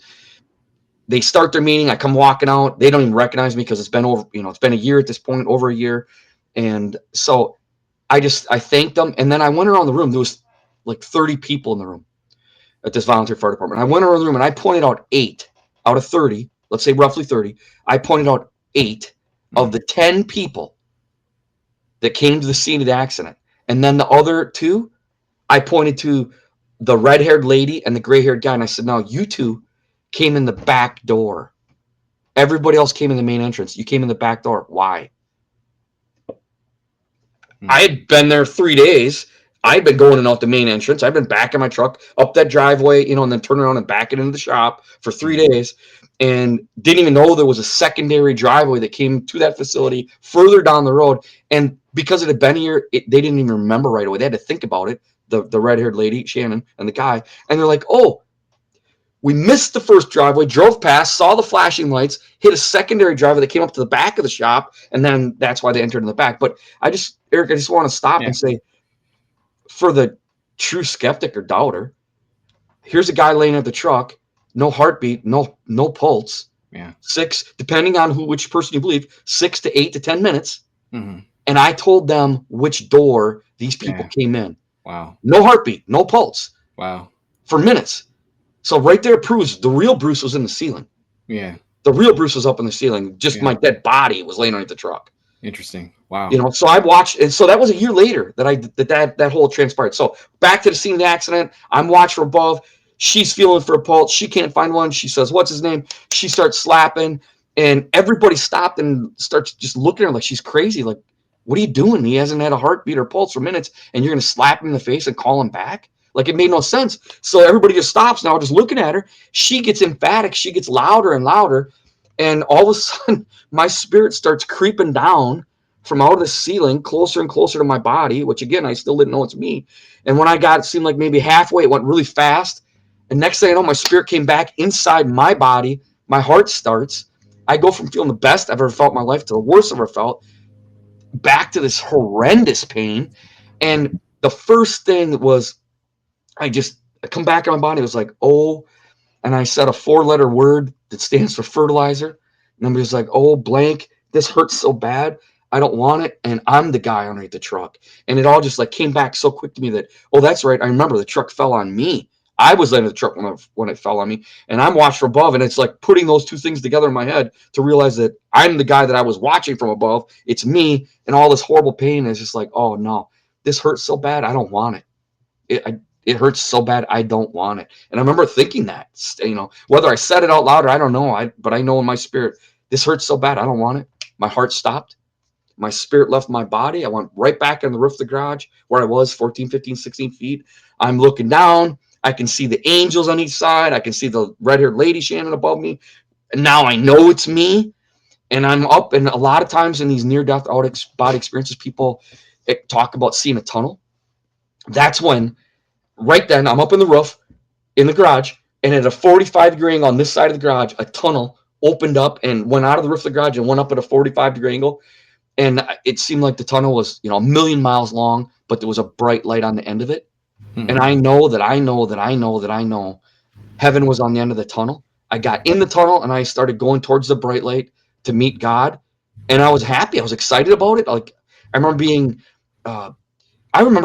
They start their meeting. I come walking out. They don't even recognize me because it's been it's been a year at this point, over a year. And so I thanked them. And then I went around the room. There was like 30 people in the room at this volunteer fire department. I went around the room and I pointed out 8 out of 30, let's say roughly 30. I pointed out 8 of the 10 people that came to the scene of the accident. And then the other 2, I pointed to the red-haired lady and the gray-haired guy. And I said, now you 2 came in the back door. Everybody else came in the main entrance. You came in the back door. Why? I had been there 3 days. I'd been going in out the main entrance. I've been backing my truck up that driveway, and then turning around and backing into the shop for 3 days, and didn't even know there was a secondary driveway that came to that facility further down the road. And because it had been here, they didn't even remember right away. They had to think about it. The red-haired lady, Shannon, and the guy, and they're like, "Oh, we missed the first driveway, drove past, saw the flashing lights, hit a secondary driveway that came up to the back of the shop, and then that's why they entered in the back." But Eric, I just want to stop and say, for the true skeptic or doubter, here's a guy laying at the truck, no heartbeat, no pulse. Yeah. 6, depending on which person you believe, 6 to 8 to 10 minutes. Mm-hmm. And I told them which door these people came in. Wow. No heartbeat, no pulse. Wow. For minutes. So right there proves the real Bruce was in the ceiling. Yeah. The real Bruce was up in the ceiling. Just my dead body was laying underneath the truck. Interesting. Wow. So I watched, and so that was a year later that whole transpired. So back to the scene of the accident. I'm watching above. She's feeling for a pulse. She can't find one. She says, "What's his name?" She starts slapping, and everybody stopped and starts just looking at her like she's crazy. Like, what are you doing? He hasn't had a heartbeat or pulse for minutes, and you're going to slap him in the face and call him back? Like, it made no sense. So everybody just stops now, just looking at her. She gets emphatic. She gets louder and louder. And all of a sudden, my spirit starts creeping down from out of the ceiling, closer and closer to my body, which, again, I still didn't know it's me. And when I got, it seemed like maybe halfway, it went really fast. And next thing I know, my spirit came back inside my body. My heart starts. I go from feeling the best I've ever felt in my life to the worst I've ever felt, back to this horrendous pain. And the first thing was, I come back in my body. It was like, oh, and I said a 4-letter word that stands for fertilizer. And somebody was like, oh, blank, this hurts so bad. I don't want it. And I'm the guy underneath the truck. And it all just like came back so quick to me that, oh, that's right. I remember the truck fell on me. I was under the truck when it fell on me, and I'm watched from above. And it's like putting those two things together in my head to realize that I'm the guy that I was watching from above. It's me, and all this horrible pain is just like, oh no, this hurts so bad. I don't want it. It hurts so bad. I don't want it. And I remember thinking that, whether I said it out loud or I don't know, but I know in my spirit, this hurts so bad. I don't want it. My heart stopped. My spirit left my body. I went right back on the roof of the garage where I was 14, 15, 16 feet. I'm looking down. I can see the angels on each side. I can see the red-haired lady standing above me. And now I know it's me. And I'm up. And a lot of times in these near-death out-of-body experiences, people talk about seeing a tunnel. That's when, right then, I'm up in the roof, in the garage, and at a 45-degree angle on this side of the garage, a tunnel opened up and went out of the roof of the garage and went up at a 45-degree angle. And it seemed like the tunnel was, a million miles long, but there was a bright light on the end of it. Hmm. And I know heaven was on the end of the tunnel. I got in the tunnel and I started going towards the bright light to meet God. And I was happy. I was excited about it. Like I remember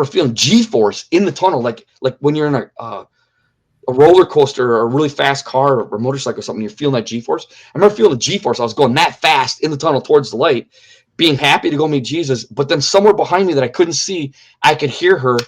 feeling G-force in the tunnel, like when you're in a roller coaster or a really fast car or motorcycle or something, you're feeling that G-force. I remember feeling the G-force. I was going that fast in the tunnel towards the light, being happy to go meet Jesus. But then somewhere behind me that I couldn't see, I could hear her,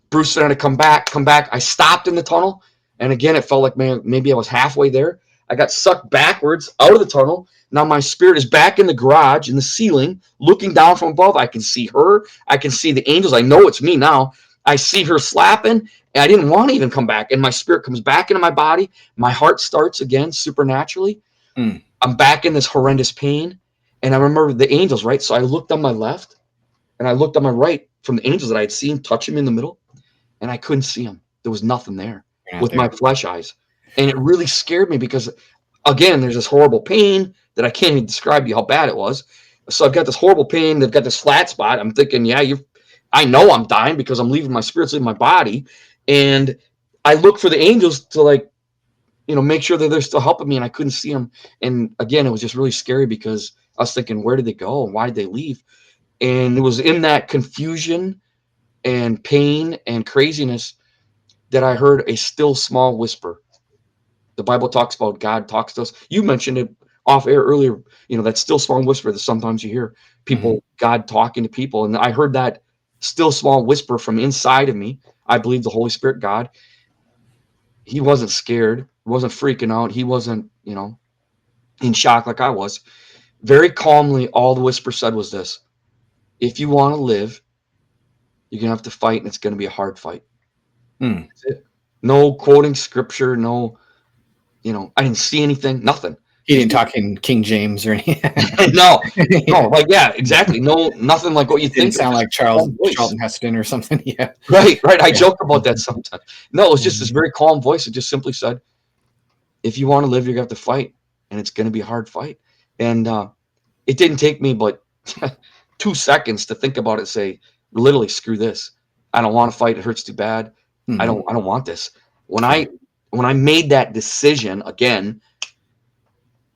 Bruce, trying to come back. I stopped in the tunnel. And again, it felt like maybe I was halfway there. I got sucked backwards out of the tunnel. Now my spirit is back in the garage, in the ceiling, looking down from above. I can see her. I can see the angels. I know it's me now. I see her slapping. And I didn't want to even come back. And my spirit comes back into my body. My heart starts again supernaturally. Mm. I'm back in this horrendous pain. And I remember the angels, right? So I looked on my left and I looked on my right from the angels that I had seen touching me in the middle. And I couldn't see them. There was nothing there with my flesh eyes. And it really scared me because, again, there's this horrible pain that I can't even describe to you how bad it was. So I've got this horrible pain. They've got this flat spot. I'm thinking, I know I'm dying because I'm leaving my spirits in my body. And I look for the angels to make sure that they're still helping me. And I couldn't see them. And again, it was just really scary because I was thinking, where did they go? Why did they leave? And it was in that confusion and pain and craziness that I heard a still small whisper. The Bible talks about God talks to us. You mentioned it off air earlier, that still small whisper that sometimes you hear people, God talking to people. And I heard that still small whisper from inside of me. I believe the Holy Spirit, God, he wasn't scared, wasn't freaking out. He wasn't, in shock like I was. Very calmly, all the whisper said was this: if you want to live, you're going to have to fight, and it's going to be a hard fight. Mm. That's it. No quoting scripture, no, I didn't see anything, nothing. He didn't talk in King James or anything. No, exactly. No, nothing like what you think. Didn't sound like Charlton Heston or something. Yeah. Right. I joke about that sometimes. No, it was just this very calm voice. It just simply said, if you want to live, you're going to have to fight, and it's going to be a hard fight. And it didn't take me but 2 seconds to think about it, say, literally, screw this. I don't want to fight. It hurts too bad. I don't want this. When I made that decision, again,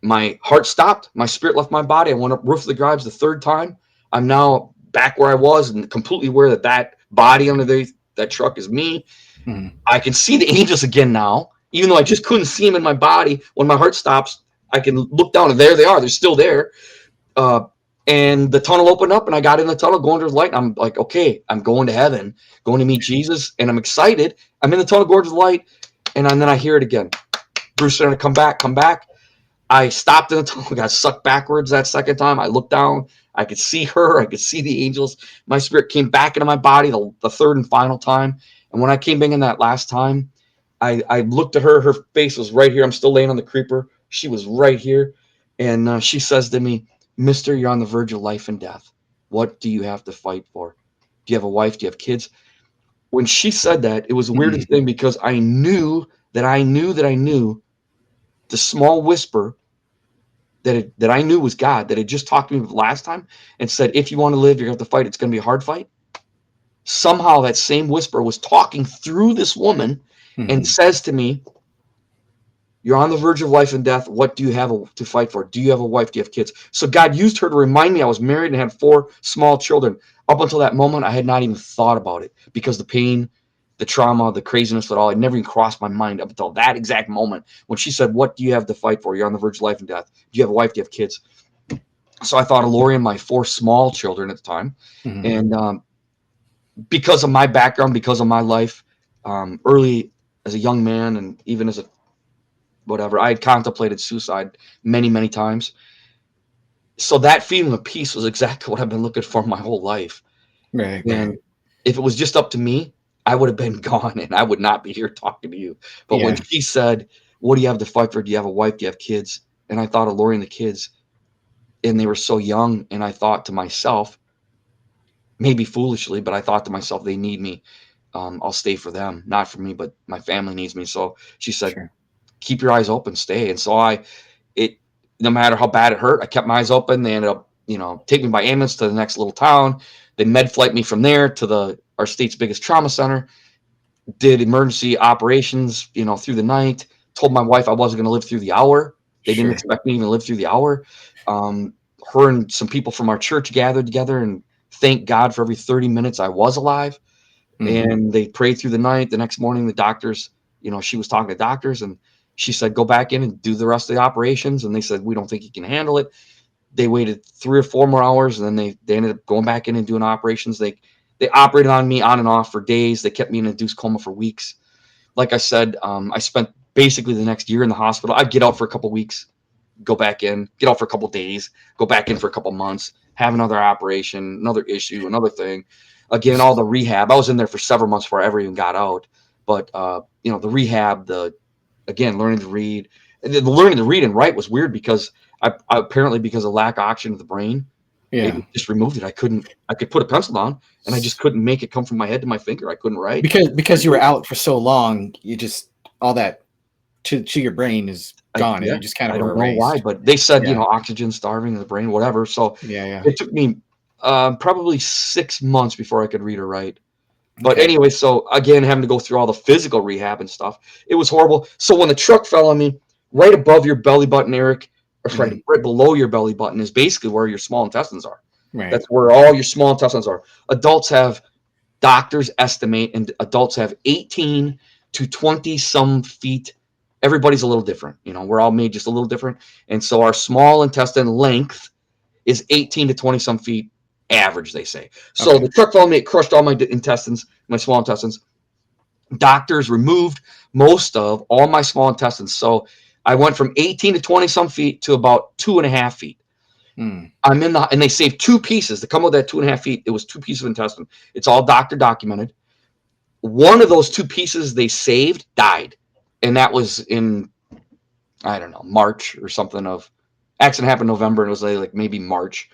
my heart stopped. My spirit left my body. I went up roof of the garage the third time. I'm now back where I was and completely aware that body under that truck is me. I can see the angels again now, even though I just couldn't see them in my body. When my heart stops, I can look down and there they are. They're still there. And the tunnel opened up and I got in the tunnel going to the light. And I'm like, okay, I'm going to heaven, going to meet Jesus. And I'm excited. I'm in the tunnel going to the light. And then I hear it again. Bruce started to come back. I stopped in the tunnel, got sucked backwards that second time. I looked down. I could see her. I could see the angels. My spirit came back into my body the third and final time. And when I came back in that last time, I looked at her. Her face was right here. I'm still laying on the creeper. She was right here. And she says to me, Mister, you're on the verge of life and death. What do you have to fight for? Do you have a wife? Do you have kids? When she said that, it was the weirdest thing because I knew the small whisper that I knew was God, that had just talked to me the last time and said, if you want to live, you're going to have to fight. It's going to be a hard fight. Somehow that same whisper was talking through this woman and says to me, you're on the verge of life and death. What do you have to fight for? Do you have a wife? Do you have kids? So God used her to remind me I was married and had 4 small children. Up until that moment, I had not even thought about it because the pain, the trauma, the craziness at all, it never even crossed my mind up until that exact moment when she said, what do you have to fight for? You're on the verge of life and death. Do you have a wife? Do you have kids? So I thought of Lori and my 4 small children at the time. And because of my background, because of my life, early as a young man and even as a whatever, I had contemplated suicide many, many times. So that feeling of peace was exactly what I've been looking for my whole life. Right. And if it was just up to me, I would have been gone and I would not be here talking to you. But when Yeah, she said, "What do you have to fight for? Do you have a wife? Do you have kids?" And I thought of Lori and the kids, and they were so young. And I thought to myself, maybe foolishly, but I thought to myself, they need me. I'll stay for them, not for me, but my family needs me. So she said, sure. keep your eyes open, stay. And so it, no matter how bad it hurt, I kept my eyes open. They ended up, taking me by ambulance to the next little town. They med flight me from there to our state's biggest trauma center, did emergency operations, through the night, told my wife I wasn't going to live through the hour. They didn't Sure. expect me to even live through the hour. Um, her and some people from our church gathered together and thanked God for every 30 minutes I was alive. Hmm. And they prayed through the night. The next morning, the doctors, she was talking to doctors and she said, go back in and do the rest of the operations. And they said, we don't think you can handle it. They waited 3 or 4 more hours and then they ended up going back in and doing operations. They operated on me on and off for days. They kept me in a induced coma for weeks. Like I said, I spent basically the next year in the hospital. I'd get out for a couple weeks, go back in, get out for a couple days, go back in for a couple months, have another operation, another issue, another thing. Again, all the rehab. I was in there for several months before I ever even got out. But the rehab, again, learning to read. And the learning to read and write was weird because I apparently because of lack of oxygen to the brain, it Yeah, just removed it. I could put a pencil down and I just couldn't make it come from my head to my finger. I couldn't write. because you were out for so long, you just all that to your brain is gone, and Yeah, you just kind of I were don't know why, erased. but they said, Yeah, oxygen starving in the brain, whatever. So yeah, yeah. it took me probably 6 months before I could read or write. But Okay. anyway, so again, having to go through all the physical rehab and stuff, it was horrible. So when the truck fell on me, right above your belly button, Eric, or Mhm. right below your belly button is basically where your small intestines are. Right. That's where all your small intestines are. Adults have doctors estimate, and adults have 18 to 20 some feet. Everybody's a little different. We're all made just a little different. And so our small intestine length is 18 to 20 some feet average, they say. So Okay. the truck fell me, it crushed all my intestines, my small intestines. Doctors removed most of all my small intestines. So I went from 18 to 20 some feet to about 2.5 feet. Mm. And they saved two pieces to come with that 2.5 feet. It was two pieces of intestine. It's all doctor documented. One of those two pieces they saved died. And that was in, I don't know, March or something of accident happened in November. And it was like maybe March,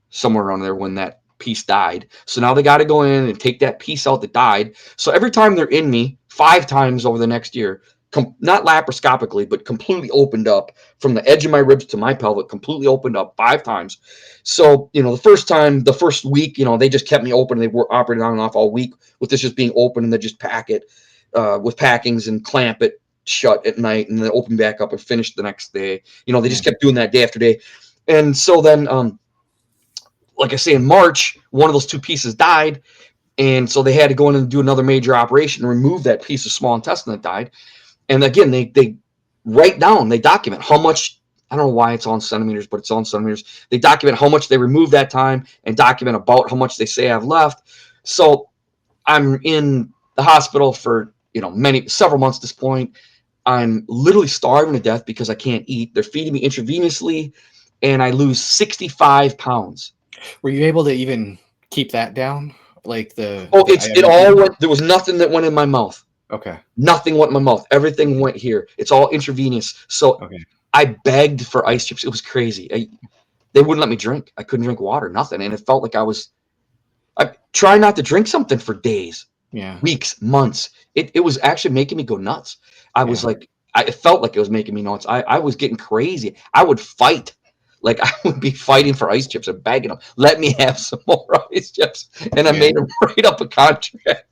somewhere around there when that piece died. So now they got to go in and take that piece out that died. So every time they're in me, 5 times over the next year, not laparoscopically, but completely opened up from the edge of my ribs to my pelvic, completely opened up 5 times. So, the first week, they just kept me open. They were operating on and off all week with this just being open, and they just pack it with packings and clamp it shut at night and then open back up and finish the next day. They Yeah. just kept doing that day after day. And so then, like I say, in March, one of those two pieces died. And so they had to go in and do another major operation and remove that piece of small intestine that died. And again, they write down, they document how much, I don't know why it's on centimeters, but it's on centimeters. They document how much they removed that time and document about how much they say I've left. So I'm in the hospital for, several months at this point. I'm literally starving to death because I can't eat. They're feeding me intravenously and I lose 65 pounds. Were you able to even keep that down? Like Oh, the it IM all feeding? went, there was nothing that went in my mouth. Okay. Nothing went in my mouth. Everything went here. It's all intravenous. So Okay. I begged for ice chips. It was crazy. They wouldn't let me drink. I couldn't drink water, nothing. And it felt like I trying not to drink something for days, Yeah. weeks, months. It was actually making me go nuts. I was Yeah. like, it felt like it was making me nuts. I was getting crazy. I would fight. Like I would be fighting for ice chips and begging them, let me have some more ice chips. And I Yeah. made them write up a contract.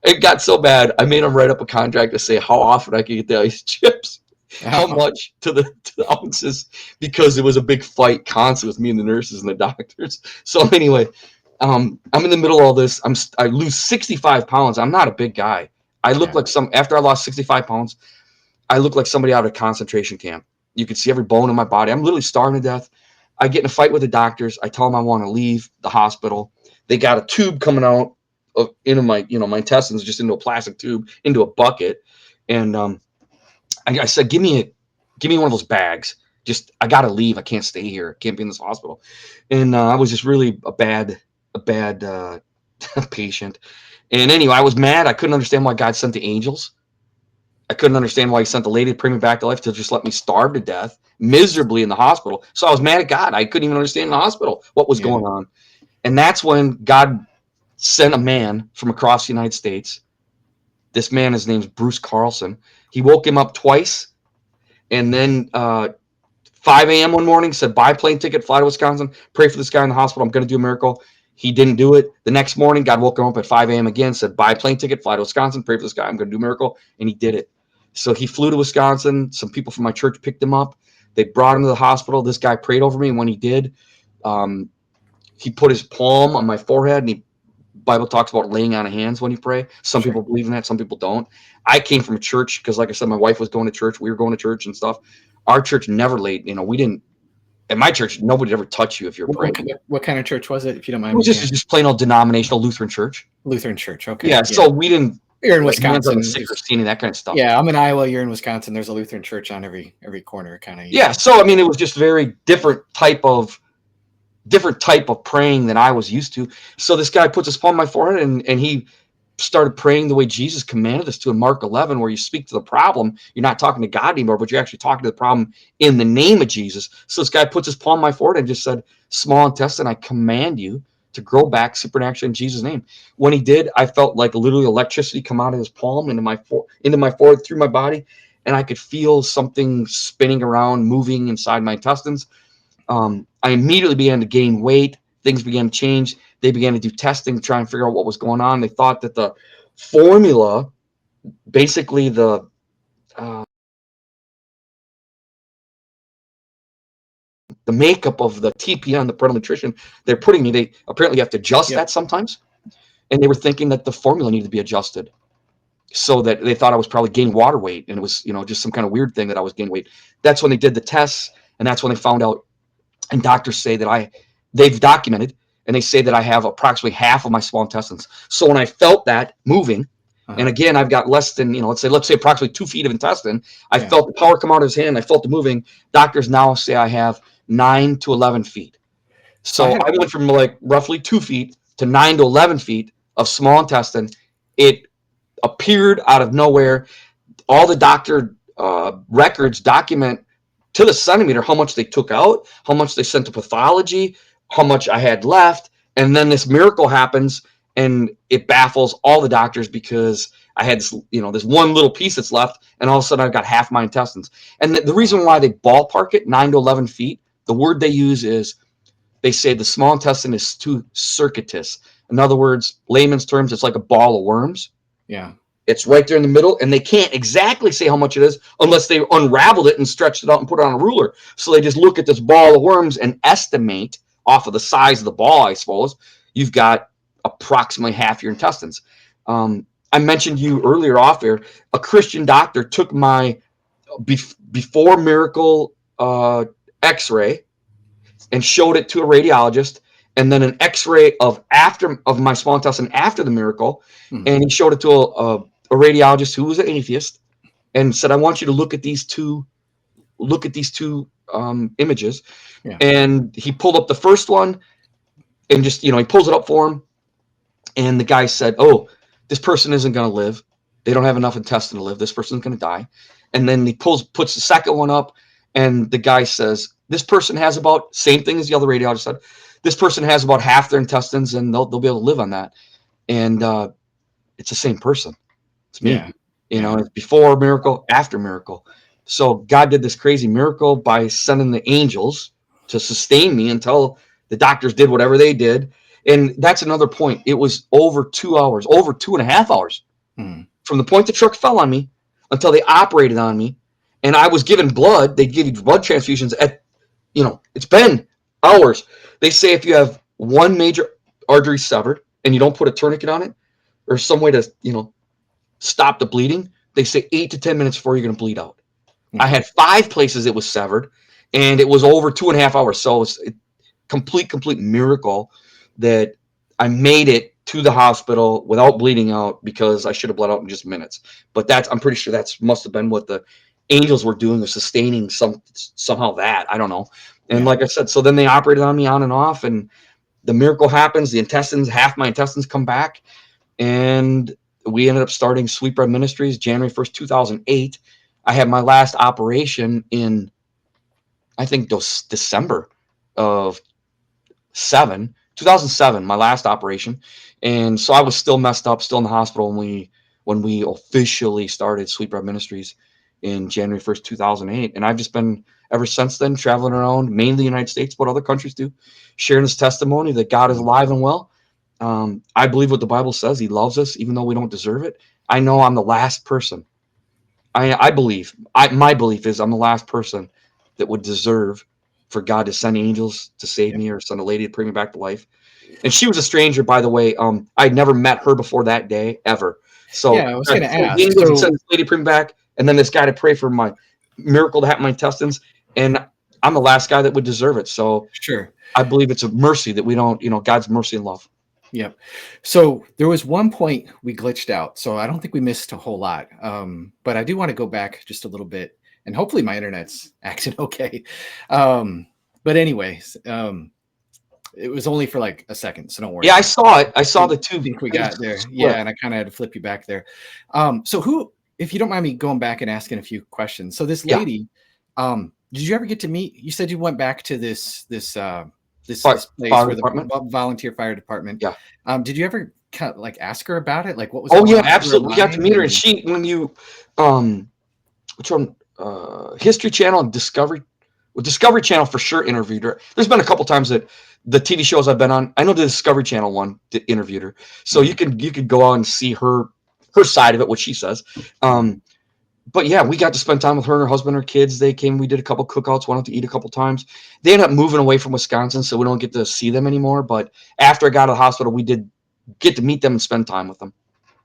It got so bad, I made them write up a contract to say how often I could get the ice chips, how Oh, much to the ounces, because it was a big fight constantly with me and the nurses and the doctors. So anyway, I'm in the middle of all this. I lose 65 pounds. I'm not a big guy. I look yeah. like after I lost 65 pounds, I look like somebody out of a concentration camp. You can see every bone in my body. I'm literally starving to death. I get in a fight with the doctors. I tell them I want to leave the hospital. They got a tube coming out into my, my intestines, just into a plastic tube, into a bucket. And I said, give me one of those bags. Just, I got to leave. I can't stay here. I can't be in this hospital. And I was just really a bad patient. And anyway, I was mad. I couldn't understand why God sent the angels. I couldn't understand why he sent the lady to bring me back to life to just let me starve to death miserably in the hospital. So I was mad at God. I couldn't even understand in the hospital what was going on. And that's when God sent a man from across the United States. This man, his name's Bruce Carlson. He woke him up twice. And then 5 a.m. one morning said, buy a plane ticket, fly to Wisconsin, pray for this guy in the hospital. I'm going to do a miracle. He didn't do it. The next morning, God woke him up at 5 a.m. again, said, buy a plane ticket, fly to Wisconsin, pray for this guy. I'm going to do a miracle. And he did it. So he flew to Wisconsin. Some people from my church picked him up. They brought him to the hospital. This guy prayed over me. And when he did, he put his palm on my forehead, and Bible talks about laying on of hands when you pray. Some people believe in that. Some people don't. I came from a church because, like I said, my wife was going to church. We were going to church and stuff. Our church never laid, we didn't. At my church, nobody ever touch you if you're praying. What kind of church was it, if you don't mind? It was just plain old denominational Lutheran church. Lutheran church, okay. Yeah, so we didn't. You're in Wisconsin. Sick or seeing that kind of stuff. Yeah, I'm in Iowa. You're in Wisconsin. There's a Lutheran church on every corner, kind of. Yeah, so I mean, it was just very different type of praying than I was used to. So this guy puts his palm on my forehead, and he started praying the way Jesus commanded us to in Mark 11, where you speak to the problem. You're not talking to God anymore, but you're actually talking to the problem in the name of Jesus. So this guy puts his palm on my forehead and just said, small intestine, I command you to grow back supernaturally in Jesus' name. When he did, I felt like literally electricity come out of his palm into my forehead through my body, and I could feel something spinning around, moving inside my intestines. I immediately began to gain weight. Things began to change. They began to do testing to try and figure out what was going on. They thought that the formula, basically the makeup of the TPN, the parental nutrition they're putting me, they apparently have to adjust that sometimes. And they were thinking that the formula needed to be adjusted, so that they thought I was probably gaining water weight. And it was, just some kind of weird thing that I was gaining weight. That's when they did the tests. And that's when they found out. And doctors say that they've documented, and they say that I have approximately half of my small intestines. So when I felt that moving, and again, I've got less than, let's say approximately 2 feet of intestine. I felt the power come out of his hand. I felt the moving. Doctors now say I have 9 to 11 feet. So I went from like roughly 2 feet to 9 to 11 feet of small intestine. It appeared out of nowhere. All the doctor records document to the centimeter how much they took out, how much they sent to pathology, how much I had left. And then this miracle happens, and it baffles all the doctors because I had this, this one little piece that's left, and all of a sudden I've got half my intestines. And the reason why they ballpark it 9 to 11 feet, the word they use is, they say the small intestine is too circuitous. In other words, layman's terms, it's like a ball of worms. Yeah. It's right there in the middle, and they can't exactly say how much it is unless they unraveled it and stretched it out and put it on a ruler. So they just look at this ball of worms and estimate off of the size of the ball, I suppose, you've got approximately half your intestines. I mentioned to you earlier off air, a Christian doctor took my before miracle x-ray and showed it to a radiologist, and then an x-ray of my small intestine after the miracle. And he showed it to a radiologist who was an atheist, and said, I want you to look at these two images. Yeah. And he pulled up the first one, and just, he pulls it up for him. And the guy said, oh, this person isn't going to live. They don't have enough intestine to live. This person's going to die. And then he puts the second one up, and the guy says, this person has about, same thing as the other radiologist said, this person has about half their intestines, and they'll be able to live on that. And it's the same person. It's me. Yeah. It's before miracle, after miracle. So God did this crazy miracle by sending the angels to sustain me until the doctors did whatever they did. And that's another point. It was over 2 hours, over 2.5 hours from the point the truck fell on me until they operated on me. And I was given blood. They give you blood transfusions at, it's been hours. They say if you have one major artery severed and you don't put a tourniquet on it or some way to, stop the bleeding, they say 8 to 10 minutes before you're going to bleed out. I had 5 places it was severed, and it was over 2.5 hours. So it's a complete miracle that I made it to the hospital without bleeding out, because I should have bled out in just minutes. But I'm pretty sure that's must have been what the angels were doing, or sustaining somehow that, I don't know. And like I said, so then they operated on me on and off, and the miracle happens. Half my intestines come back, and we ended up starting Sweetbread Ministries January 1st, 2008. I had my last operation in, I think, December of 2007, my last operation. And so I was still messed up, still in the hospital when we officially started Sweetbread Ministries in January 1st, 2008. And I've just been ever since then traveling around, mainly the United States, but other countries too, sharing this testimony that God is alive and well. I believe what the Bible says. He loves us, even though we don't deserve it. I know I'm the last person. My belief is I'm the last person that would deserve for God to send angels to save me or send a lady to bring me back to life. And she was a stranger, by the way. I'd never met her before that day, ever. So Yeah, I was going to ask. angels to So, send this lady to bring me back, and then this guy to pray for my miracle to happen in my intestines. And I'm the last guy that would deserve it. So sure. I believe it's a mercy that we don't, God's mercy and love. Yep. So there was one point we glitched out. So I don't think we missed a whole lot. But I do want to go back just a little bit, and hopefully my internet's acting okay. But anyways, it was only for like a second, so don't worry. Yeah, I saw it. I saw the two. I think we got there. Yeah, and I kind of had to flip you back there. So who, if you don't mind me going back and asking a few questions. So this lady, did you ever get to meet? You said you went back to this place where the volunteer fire department. Yeah. Did you ever kind of like ask her about it? Like what was? Oh yeah, absolutely. We got to meet her, and she, when you, which one? History Channel and Discovery Channel for sure interviewed her. There's been a couple times that the TV shows I've been on, I know the Discovery Channel one interviewed her, so you could go on and see her side of it, what she says. But yeah, we got to spend time with her and her husband, her kids. They came, we did a couple cookouts, went out to eat a couple times. They ended up moving away from Wisconsin, so we don't get to see them anymore. But after I got out of the hospital, we did get to meet them and spend time with them.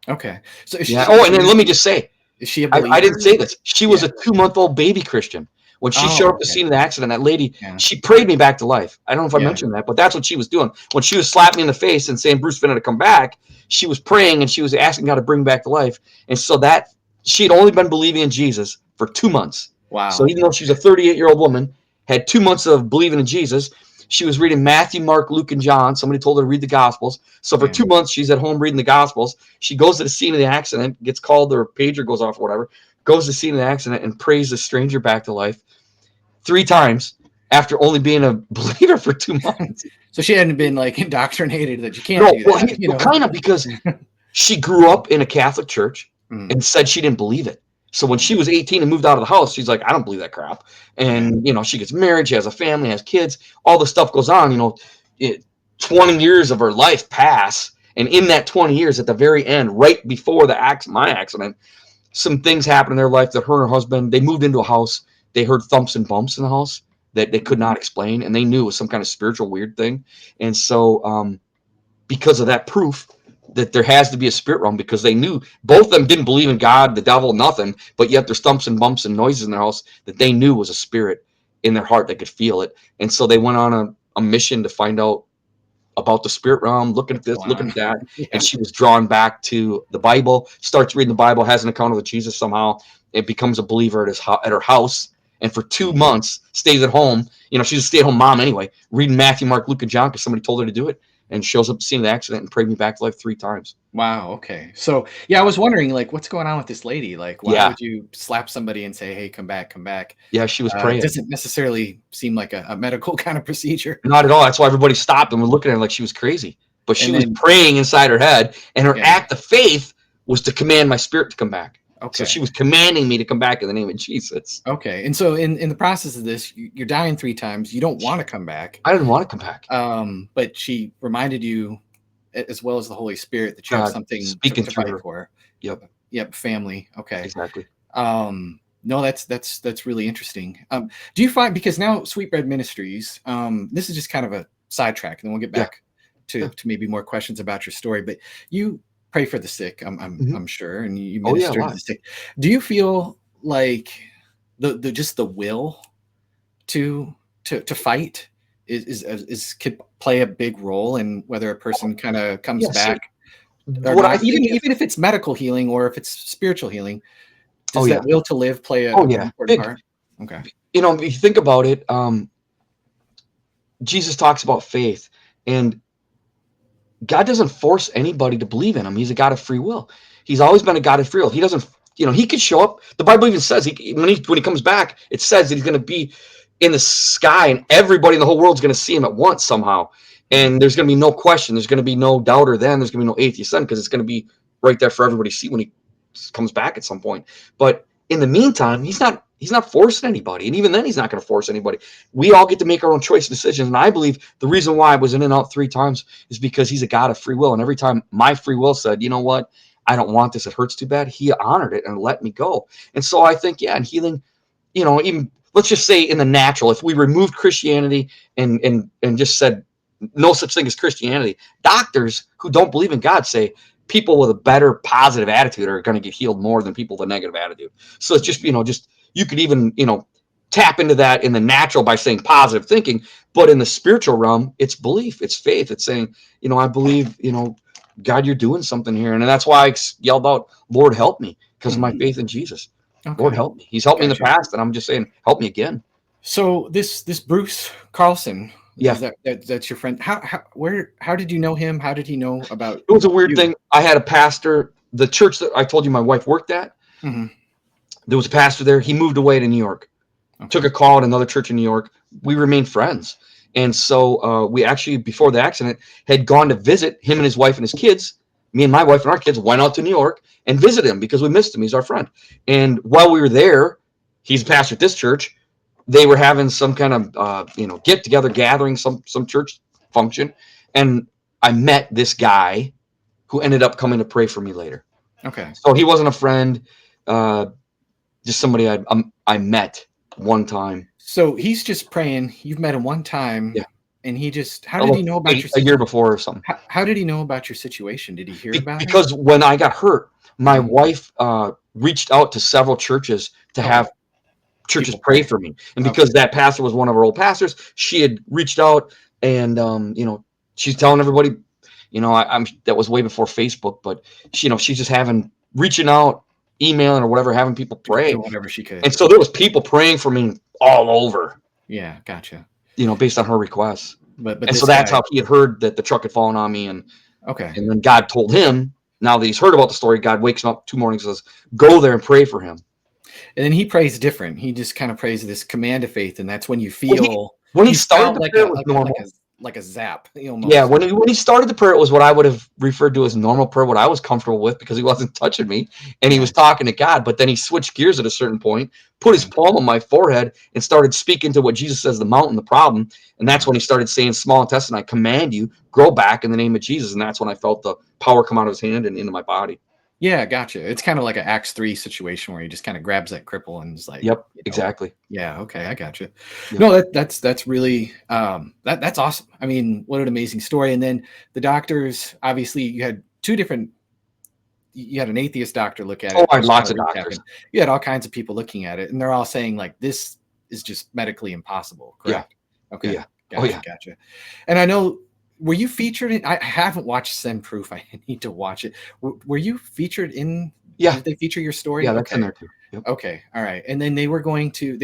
Okay. So yeah. Oh, and then let me just say, is she a believer? I didn't say this. She was a 2-month-old baby Christian. When she showed up to the scene of the accident, that lady, she prayed me back to life. I don't know if I mentioned that, but that's what she was doing. When she was slapping me in the face and saying Bruce Finn had to come back, she was praying and she was asking God to bring me back to life. And so that she had only been believing in Jesus for 2 months. Wow. So even though she's a 38-year-old woman, had 2 months of believing in Jesus, she was reading Matthew, Mark, Luke, and John. Somebody told her to read the Gospels. So for 2 months, she's at home reading the Gospels. She goes to the scene of the accident, gets called, or pager goes off or whatever, goes to the scene of the accident and prays the stranger back to life 3 times after only being a believer for 2 months. So she hadn't been like indoctrinated that you can't do that. Well, kind of, because she grew up in a Catholic church and said she didn't believe it. So when she was 18 and moved out of the house, she's like, I don't believe that crap. And, she gets married, she has a family, has kids, all this stuff goes on, 20 years of her life pass. And in that 20 years, at the very end, right before my accident, some things happened in their life that her and her husband, they moved into a house. They heard thumps and bumps in the house that they could not explain. And they knew it was some kind of spiritual weird thing. And so because of that proof, that there has to be a spirit realm, because they knew both of them didn't believe in God, the devil, nothing, but yet there's thumps and bumps and noises in their house that they knew was a spirit in their heart. They could feel it. And so they went on a mission to find out about the spirit realm, looking at this, looking at that. And she was drawn back to the Bible, starts reading the Bible, has an encounter with Jesus somehow, and becomes a believer at her house. And for 2 months stays at home. She's a stay-at-home mom anyway, reading Matthew, Mark, Luke, and John because somebody told her to do it. And shows up to seeing the accident and prayed me back to life 3 times. Wow. Okay. So I was wondering, like, what's going on with this lady? Like, why would you slap somebody and say, "Hey, come back, come back"? Yeah, she was praying. It doesn't necessarily seem like a medical kind of procedure. Not at all. That's why everybody stopped and were looking at her like she was crazy. But she was praying inside her head, and her act of faith was to command my spirit to come back. Okay. So she was commanding me to come back in the name of Jesus. Okay. And so in the process of this, you're dying 3 times. You don't want to come back. I didn't want to come back. But she reminded you, as well as the Holy Spirit, that you have something speaking to fight for. Yep. Family. Okay. Exactly. No, that's really interesting. Do you find, because now Sweetbread Ministries, this is just kind of a sidetrack, and then we'll get back to maybe more questions about your story, but you pray for the sick, I'm sure, and you minister to the sick. Do you feel like the will to fight is could play a big role in whether a person kind of comes back, or not, even if it's medical healing or if it's spiritual healing? Does that will to live play an important part? Okay. If you think about it, Jesus talks about faith, and God doesn't force anybody to believe in him. He's a God of free will. He's always been a God of free will. He doesn't, he could show up. The Bible even says when he comes back, it says that he's going to be in the sky and everybody in the whole world's going to see him at once somehow. And there's going to be no question. There's going to be no doubter then. There's going to be no atheist then, because it's going to be right there for everybody to see when he comes back at some point. But in the meantime, he's not forcing anybody. And even then, he's not going to force anybody. We all get to make our own choice decisions. And I believe the reason why I was in and out 3 times is because he's a God of free will. And every time my free will said, you know what, I don't want this, it hurts too bad, he honored it and let me go. And so I think, yeah, in healing, even let's just say in the natural, if we removed Christianity and just said no such thing as Christianity, doctors who don't believe in God say people with a better positive attitude are going to get healed more than people with a negative attitude. So it's just, you could even, tap into that in the natural by saying positive thinking, but in the spiritual realm, it's belief, it's faith. It's saying, I believe, God, you're doing something here. And that's why I yelled out, Lord, help me, because of my faith in Jesus. Okay. Lord, help me. He's helped me in the Gotcha. past, and I'm just saying, help me again. So this Bruce Carlson, Yeah. that's your friend. How did you know him? How did he know about It was a weird you? thing. I had a pastor, the church that I told you my wife worked at. Mm-hmm. There was a pastor there. He moved away to New York, took a call at another church in New York. We remained friends. And so we actually, before the accident, had gone to visit him and his wife and his kids. Me and my wife and our kids went out to New York and visited him because we missed him. He's our friend. And while we were there, he's a pastor at this church. They were having some kind of, get together gathering, some church function. And I met this guy who ended up coming to pray for me later. Okay. So he wasn't a friend, just somebody I met one time. So he's just praying. You've met him one time. Yeah. And he just, how did he know about your a year before or something? How did he know about your situation? Did he hear about it? Because when I got hurt, my wife reached out to several churches to have churches pray for me. And because that pastor was one of our old pastors, she had reached out and, she's telling everybody, that was way before Facebook, but she's just reaching out, emailing or whatever, having people pray. Whatever she could. And so there was people praying for me all over. Yeah, gotcha. Based on her requests. But and so that's how he had heard that the truck had fallen on me. And then God told him, now that he's heard about the story, God wakes him up 2 mornings and says, go there and pray for him. And then he prays different. He just kind of prays this command of faith. And that's when you feel when he started the prayer, like a zap. Yeah, when he started the prayer, it was what I would have referred to as normal prayer, what I was comfortable with, because he wasn't touching me and he was talking to God. But then he switched gears at a certain point, put his palm on my forehead and started speaking to what Jesus says, the mountain, the problem. And that's when he started saying, small intestine, I command you, grow back in the name of Jesus. And that's when I felt the power come out of his hand and into my body. Yeah, gotcha. It's kind of like an Acts 3 situation where he just kind of grabs that cripple and is like, yep, exactly. Yeah, okay, I gotcha. Yep. No, that's really that's awesome. I mean, what an amazing story. And then the doctors, obviously, you had an atheist doctor look at it. Oh, I had lots of doctors. You had all kinds of people looking at it, and they're all saying like, this is just medically impossible. Correct? Yeah. Okay. Yeah. Gotcha. And I know. Were you featured in? I haven't watched Send Proof. I need to watch it. Were you featured in? Yeah. Did they feature your story? Yeah, that's in there too. Yep. Okay. All right. And then they were willing to.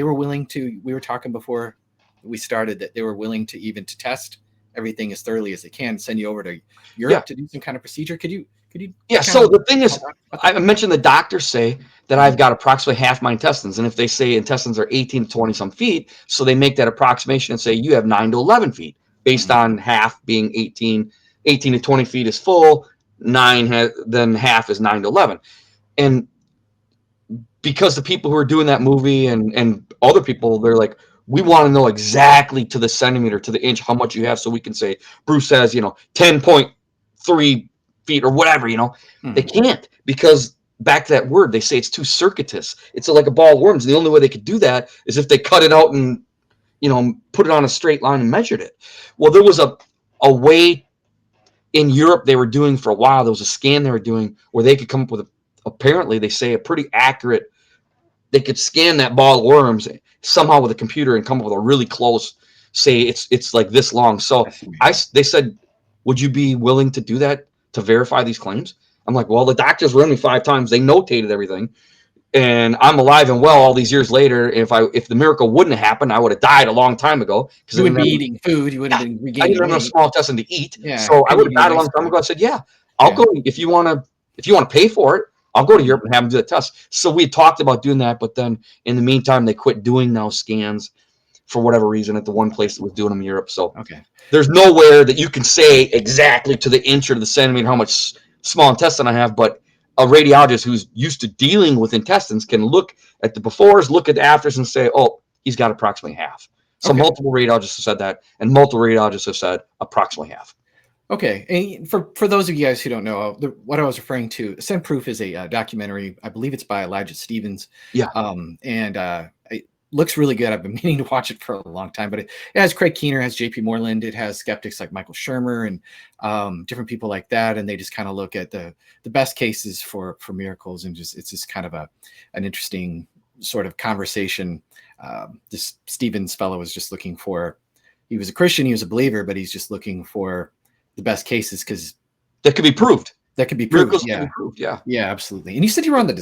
We were talking before we started that they were willing to even to test everything as thoroughly as they can, send you over to Europe to do some kind of procedure. Could you? Yeah. So the thing is, I mentioned the doctors say that I've got approximately half my intestines, and if they say intestines are 18 to 20 some feet, so they make that approximation and say you have 9 to 11 feet. Based on half being 18 to 20 feet is full, 9 then half is 9 to 11. And because the people who are doing that movie and other people, they're like, we want to know exactly to the centimeter, to the inch, how much you have, so we can say, Bruce says, 10.3 feet or whatever, They can't, because back to that word, they say it's too circuitous. It's like a ball of worms. The only way they could do that is if they cut it out and put it on a straight line and measured it. Well, there was a way in Europe they were doing for a while. There was a scan they were doing where they could come up with apparently they say a pretty accurate, they could scan that ball of worms somehow with a computer and come up with a really close, say it's like this long. So they said, would you be willing to do that to verify these claims? I'm like, well, the doctors run me 5 times. They notated everything. and I'm alive and well all these years later. If the miracle wouldn't have happened, I would have died a long time ago because You wouldn't be eating food. You wouldn't have been I didn't regaining have enough weight. small intestine to eat. Yeah, So I and would you'd have be in died a long time isolation. ago. I said, yeah, I'll go if you want to pay for it. I'll go to Europe and have them do the test. So we talked about doing that, but then in the meantime, they quit doing those scans for whatever reason at the one place that was doing them in Europe. So Okay. there's nowhere that you can say exactly to the inch or to the centimeter how much small intestine I have, but a radiologist who's used to dealing with intestines can look at the befores, look at the afters, and say, oh, he's got approximately half. So Okay. multiple radiologists have said that, and multiple radiologists have said approximately half. Okay, and for those of you guys who don't know, what I was referring to, Send Proof is a documentary. I believe it's by Elijah Stevens. Yeah. And it looks really good. I've been meaning to watch it for a long time, but it has Craig Keener, has J.P. Moreland, it has skeptics like Michael Shermer and different people like that, and they just kind of look at the best cases for miracles, and it's just kind of an interesting sort of conversation. This Stevens fellow was just looking for. He was a Christian, he was a believer, but he's just looking for the best cases because that could be proved. That could be proved. Miracles Yeah. can be proved. Yeah. Yeah, absolutely. And you said you were on the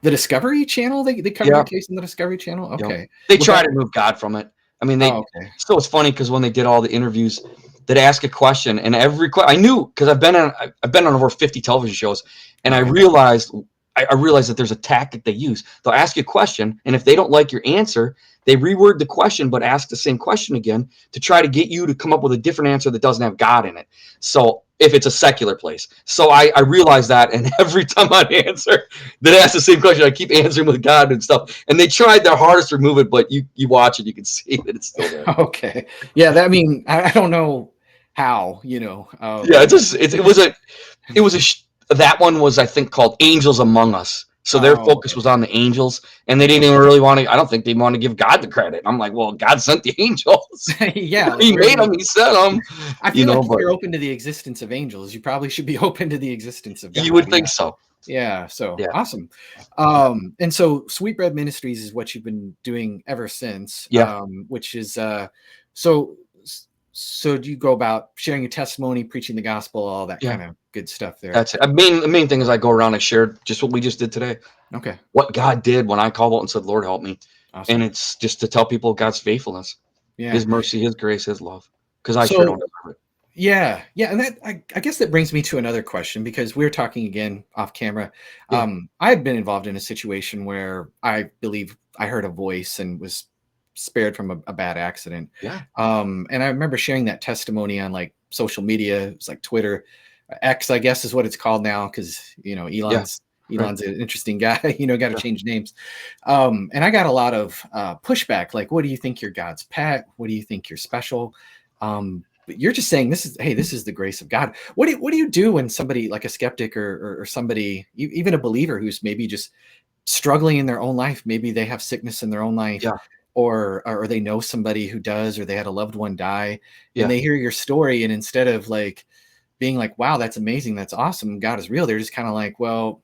Discovery Channel. They covered your case on the Discovery Channel. Okay. Yep. They try to move God from it. I mean, okay. So it's funny because when they did all the interviews, they'd ask a question, and I knew because I've been on over 50 television shows, and I realized that there's a tactic they use. They'll ask you a question, and if they don't like your answer, they reword the question but ask the same question again to try to get you to come up with a different answer that doesn't have God in it. So if it's a secular place. So I realized that, and every time I'd answer, they'd ask the same question. I keep answering with God and stuff. And they tried their hardest to remove it, but you watch it, you can see that it's still there. Okay. Yeah, I don't know how, Yeah, that one was, I think, called Angels Among Us. So their focus was on the angels, and they didn't even really want to. I don't think they want to give God the credit. I'm like, well, God sent the angels. Yeah, He made them. He sent them. I feel like if you're open to the existence of angels, you probably should be open to the existence of God. You would think so. Yeah. So awesome. And so Sweetbread Ministries is what you've been doing ever since. Yeah. Which is so do you go about sharing your testimony, preaching the gospel, all that kind of good stuff there? That's it. The main thing is I go around, I share just what we just did today. Okay. What God did when I called out and said, Lord, help me. Awesome. And it's just to tell people God's faithfulness, His mercy, His grace, His love. Because I sure don't deserve it. Yeah. And that I guess that brings me to another question, because we're talking again off camera. I had been involved in a situation where I believe I heard a voice and was spared from a bad accident. Yeah. And I remember sharing that testimony on like social media. It's like Twitter, X, I guess is what it's called now, because Elon's an interesting guy. Got to change names. And I got a lot of pushback. Like, what do you think you're God's pet? What do you think you're special? But you're just saying this is the grace of God. What do you do when somebody like a skeptic or somebody, even a believer who's maybe just struggling in their own life, maybe they have sickness in their own life, or they know somebody who does, or they had a loved one die, and they hear your story, and instead of like being like, wow, that's amazing, that's awesome, God is real, they're just kind of like, well,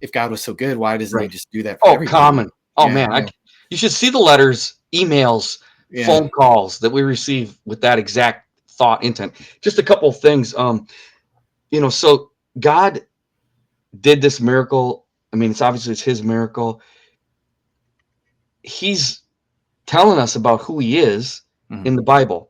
if God was so good, why doesn't He just do that for everybody? Common. Oh man, you should see the letters, emails, phone calls that we receive with that exact thought intent. Just a couple of things. So God did this miracle. I mean, it's His miracle. He's telling us about who He is in the Bible.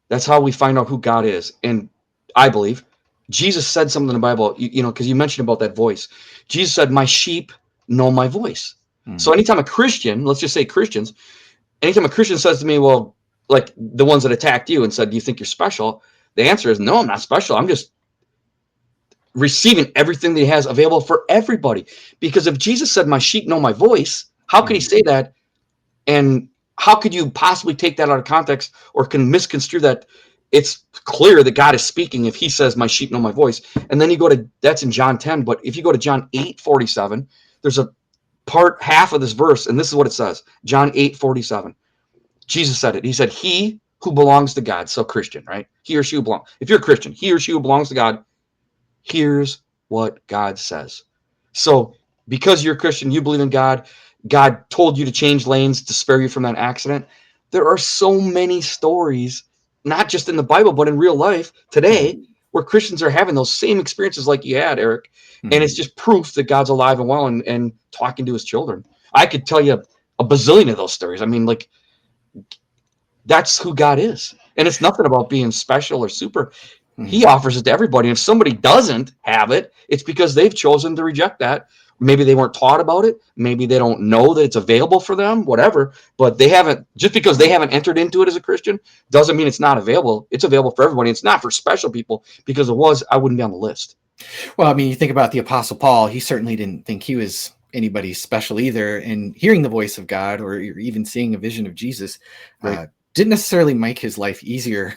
That's how we find out who God is. And I believe Jesus said something in the Bible, because you mentioned about that voice. Jesus said, my sheep know my voice. So anytime a Christian, let's just say Christians, anytime a Christian says to me, well, like the ones that attacked you and said, do you think you're special? The answer is no, I'm not special. I'm just receiving everything that He has available for everybody. Because if Jesus said, my sheep know my voice, how could He say that? And how could you possibly take that out of context or can misconstrue that? It's clear that God is speaking if He says, my sheep know my voice. And then you go to, that's in John 10, but if you go to John 8:47, there's a half of this verse, and this is what it says. John 8:47. Jesus said it. He said, he who belongs to God, so Christian, right? He or she who belongs. If you're a Christian, he or she who belongs to God, here's what God says. So because you're a Christian, you believe in God, God told you to change lanes to spare you from that accident. There are so many stories, not just in the Bible, but in real life today, where Christians are having those same experiences like you had, Eric. And it's just proof that God's alive and well and talking to his children. I could tell you a bazillion of those stories. I mean, like, that's who God is. And it's nothing about being special or super. He offers it to everybody. If somebody doesn't have it, it's because they've chosen to reject that. Maybe they weren't taught about it. Maybe they don't know that it's available for them, whatever. But they haven't, just because they haven't entered into it as a Christian, doesn't mean it's not available. It's available for everybody. It's not for special people, because if it was, I wouldn't be on the list. Well, I mean, you think about the Apostle Paul, he certainly didn't think he was anybody special either. And hearing the voice of God, or even seeing a vision of Jesus, Right. didn't necessarily make his life easier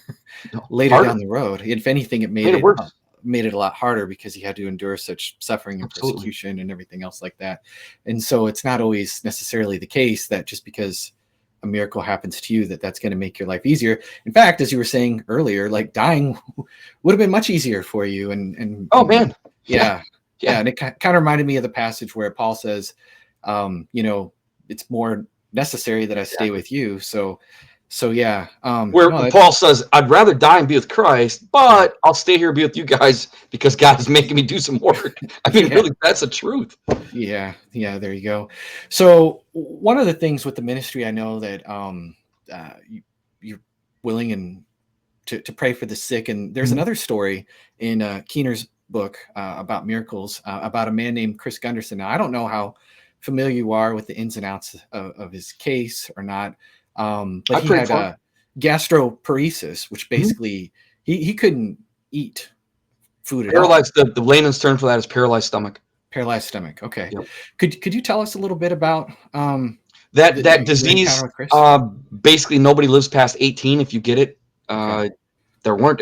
later Harder. down the road. If anything, it Made it worse. made it a lot harder, because he had to endure such suffering and Absolutely. persecution and everything else like that. And so it's not always necessarily the case that just because a miracle happens to you, that's going to make your life easier. In fact, as you were saying earlier, like, dying would have been much easier for you. And Oh, man. yeah. Yeah. And it kind of reminded me of the passage where Paul says, it's more necessary that I stay with you. So yeah. Where Paul says, I'd rather die and be with Christ, but I'll stay here and be with you guys because God is making me do some work. I mean, really, that's the truth. Yeah. There you go. So one of the things with the ministry, I know that you're willing and to pray for the sick. And there's another story in Keener's book about miracles, about a man named Chris Gunderson. Now, I don't know how familiar you are with the ins and outs of his case or not. But he had gastroparesis, which basically he couldn't eat food at all. Paralyzed. The layman's term for that is paralyzed stomach. Paralyzed stomach. Okay. Yep. Could you tell us a little bit about that disease? Basically, nobody lives past 18 if you get it. There weren't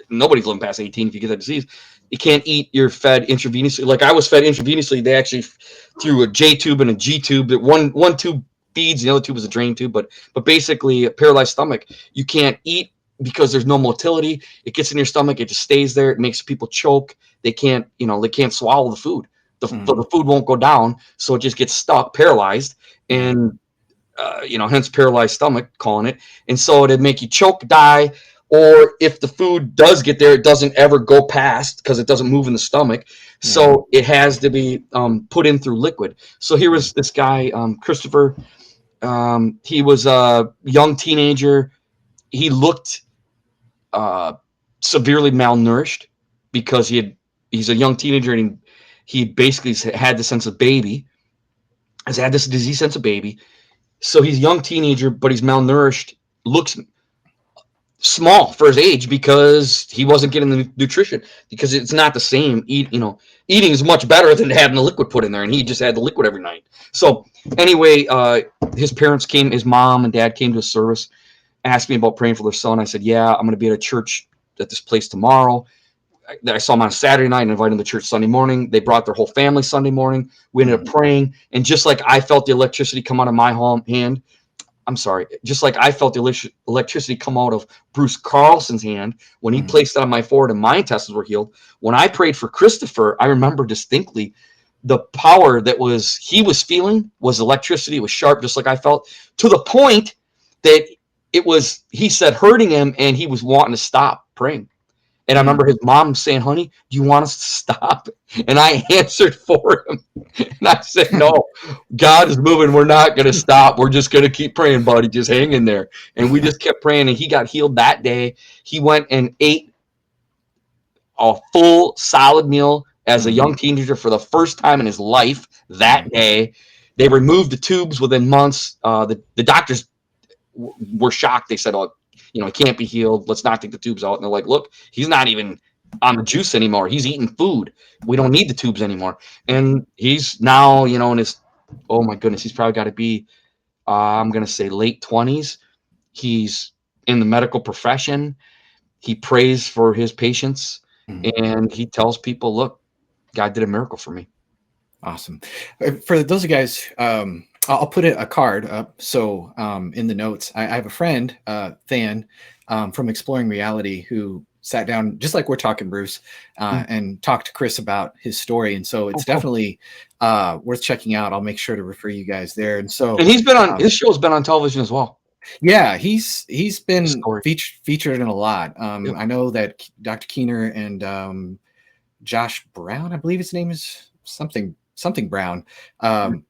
nobody's living past 18 if you get that disease. You can't eat. You're fed intravenously. Like I was fed intravenously. They actually threw a J tube and a G tube. That one tube feeds, the other tube is a drain tube. But basically, a paralyzed stomach, you can't eat because there's no motility. It gets in your stomach. It just stays there. It makes people choke. They can't swallow the food. The food won't go down, so it just gets stuck, paralyzed, and hence paralyzed stomach, calling it. And so it'd make you choke, die. Or if the food does get there, it doesn't ever go past because it doesn't move in the stomach. So it has to be put in through liquid. So here was this guy, Christopher. He was a young teenager. He looked severely malnourished because he's a young teenager, and he basically had the sense of baby. Has had this disease sense of baby. So he's a young teenager, but he's malnourished, looks small for his age because he wasn't getting the nutrition, because it's not the same. Eating is much better than having the liquid put in there, and he just had the liquid every night. So anyway, his mom and dad came to a service, asked me about praying for their son. I said, yeah, I'm going to be at a church at this place tomorrow. I saw him on Saturday night and invited him to church Sunday morning. They brought their whole family Sunday morning. We ended up praying, and just like I felt the electricity come out of my hand, just like I felt the electricity come out of Bruce Carlson's hand when he placed it on my forehead and my intestines were healed. When I prayed for Christopher, I remember distinctly the power that he was feeling was electricity. It was sharp, just like I felt, to the point that it was, he said, hurting him, and he was wanting to stop praying. And I remember his mom saying, honey, do you want us to stop? And I answered for him. And I said, no, God is moving. We're not going to stop. We're just going to keep praying, buddy. Just hang in there. And we just kept praying, and he got healed that day. He went and ate a full solid meal as a young teenager for the first time in his life that day. They removed the tubes within months. The doctors were shocked. They said, it can't be healed. Let's not take the tubes out. And they're like, look, he's not even on the juice anymore. He's eating food. We don't need the tubes anymore. And he's now, in his, oh my goodness, he's probably got to be, I'm going to say late 20s. He's in the medical profession. He prays for his patients, and he tells people, look, God did a miracle for me. Awesome. For those of you guys, I'll put a card up. So in the notes, I have a friend, Than, from Exploring Reality, who sat down just like we're talking, Bruce, and talked to Chris about his story. And so it's definitely worth checking out. I'll make sure to refer you guys there. And so, and he's been on his show's been on television as well. Yeah, he's The been story. featured in a lot. Yep. I know that Dr. Keener and Josh Brown, I believe his name is something Brown,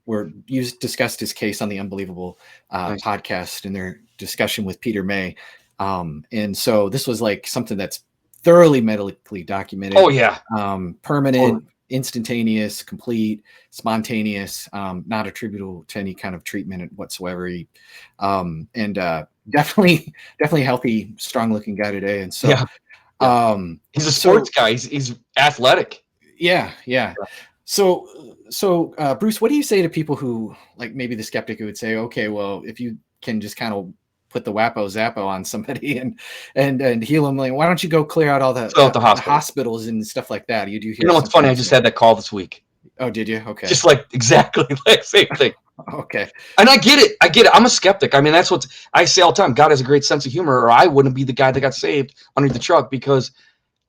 were used discussed his case on the Unbelievable Nice. podcast in their discussion with Peter May. And so this was like something that's thoroughly medically documented, Oh yeah. Totally. permanent, instantaneous, complete, spontaneous, not attributable to any kind of treatment whatsoever. And definitely healthy, strong looking guy today. And so, Yeah. Yeah. He's a sports so guy. He's athletic. yeah, yeah. So, Bruce, what do you say to people who, like, maybe the skeptic who would say, okay, well, if you can just kind of put the wappo zappo on somebody and heal them, like, why don't you go clear out all Fill out the the hospital. hospitals and stuff like that? You do You hear know what's funny? I sometimes. just had that call this week. Oh, did you? Okay. Just like exactly like same thing. Okay. And I get it. I'm a skeptic. I mean, that's what I say all the time. God has a great sense of humor, or I wouldn't be the guy that got saved under the truck, because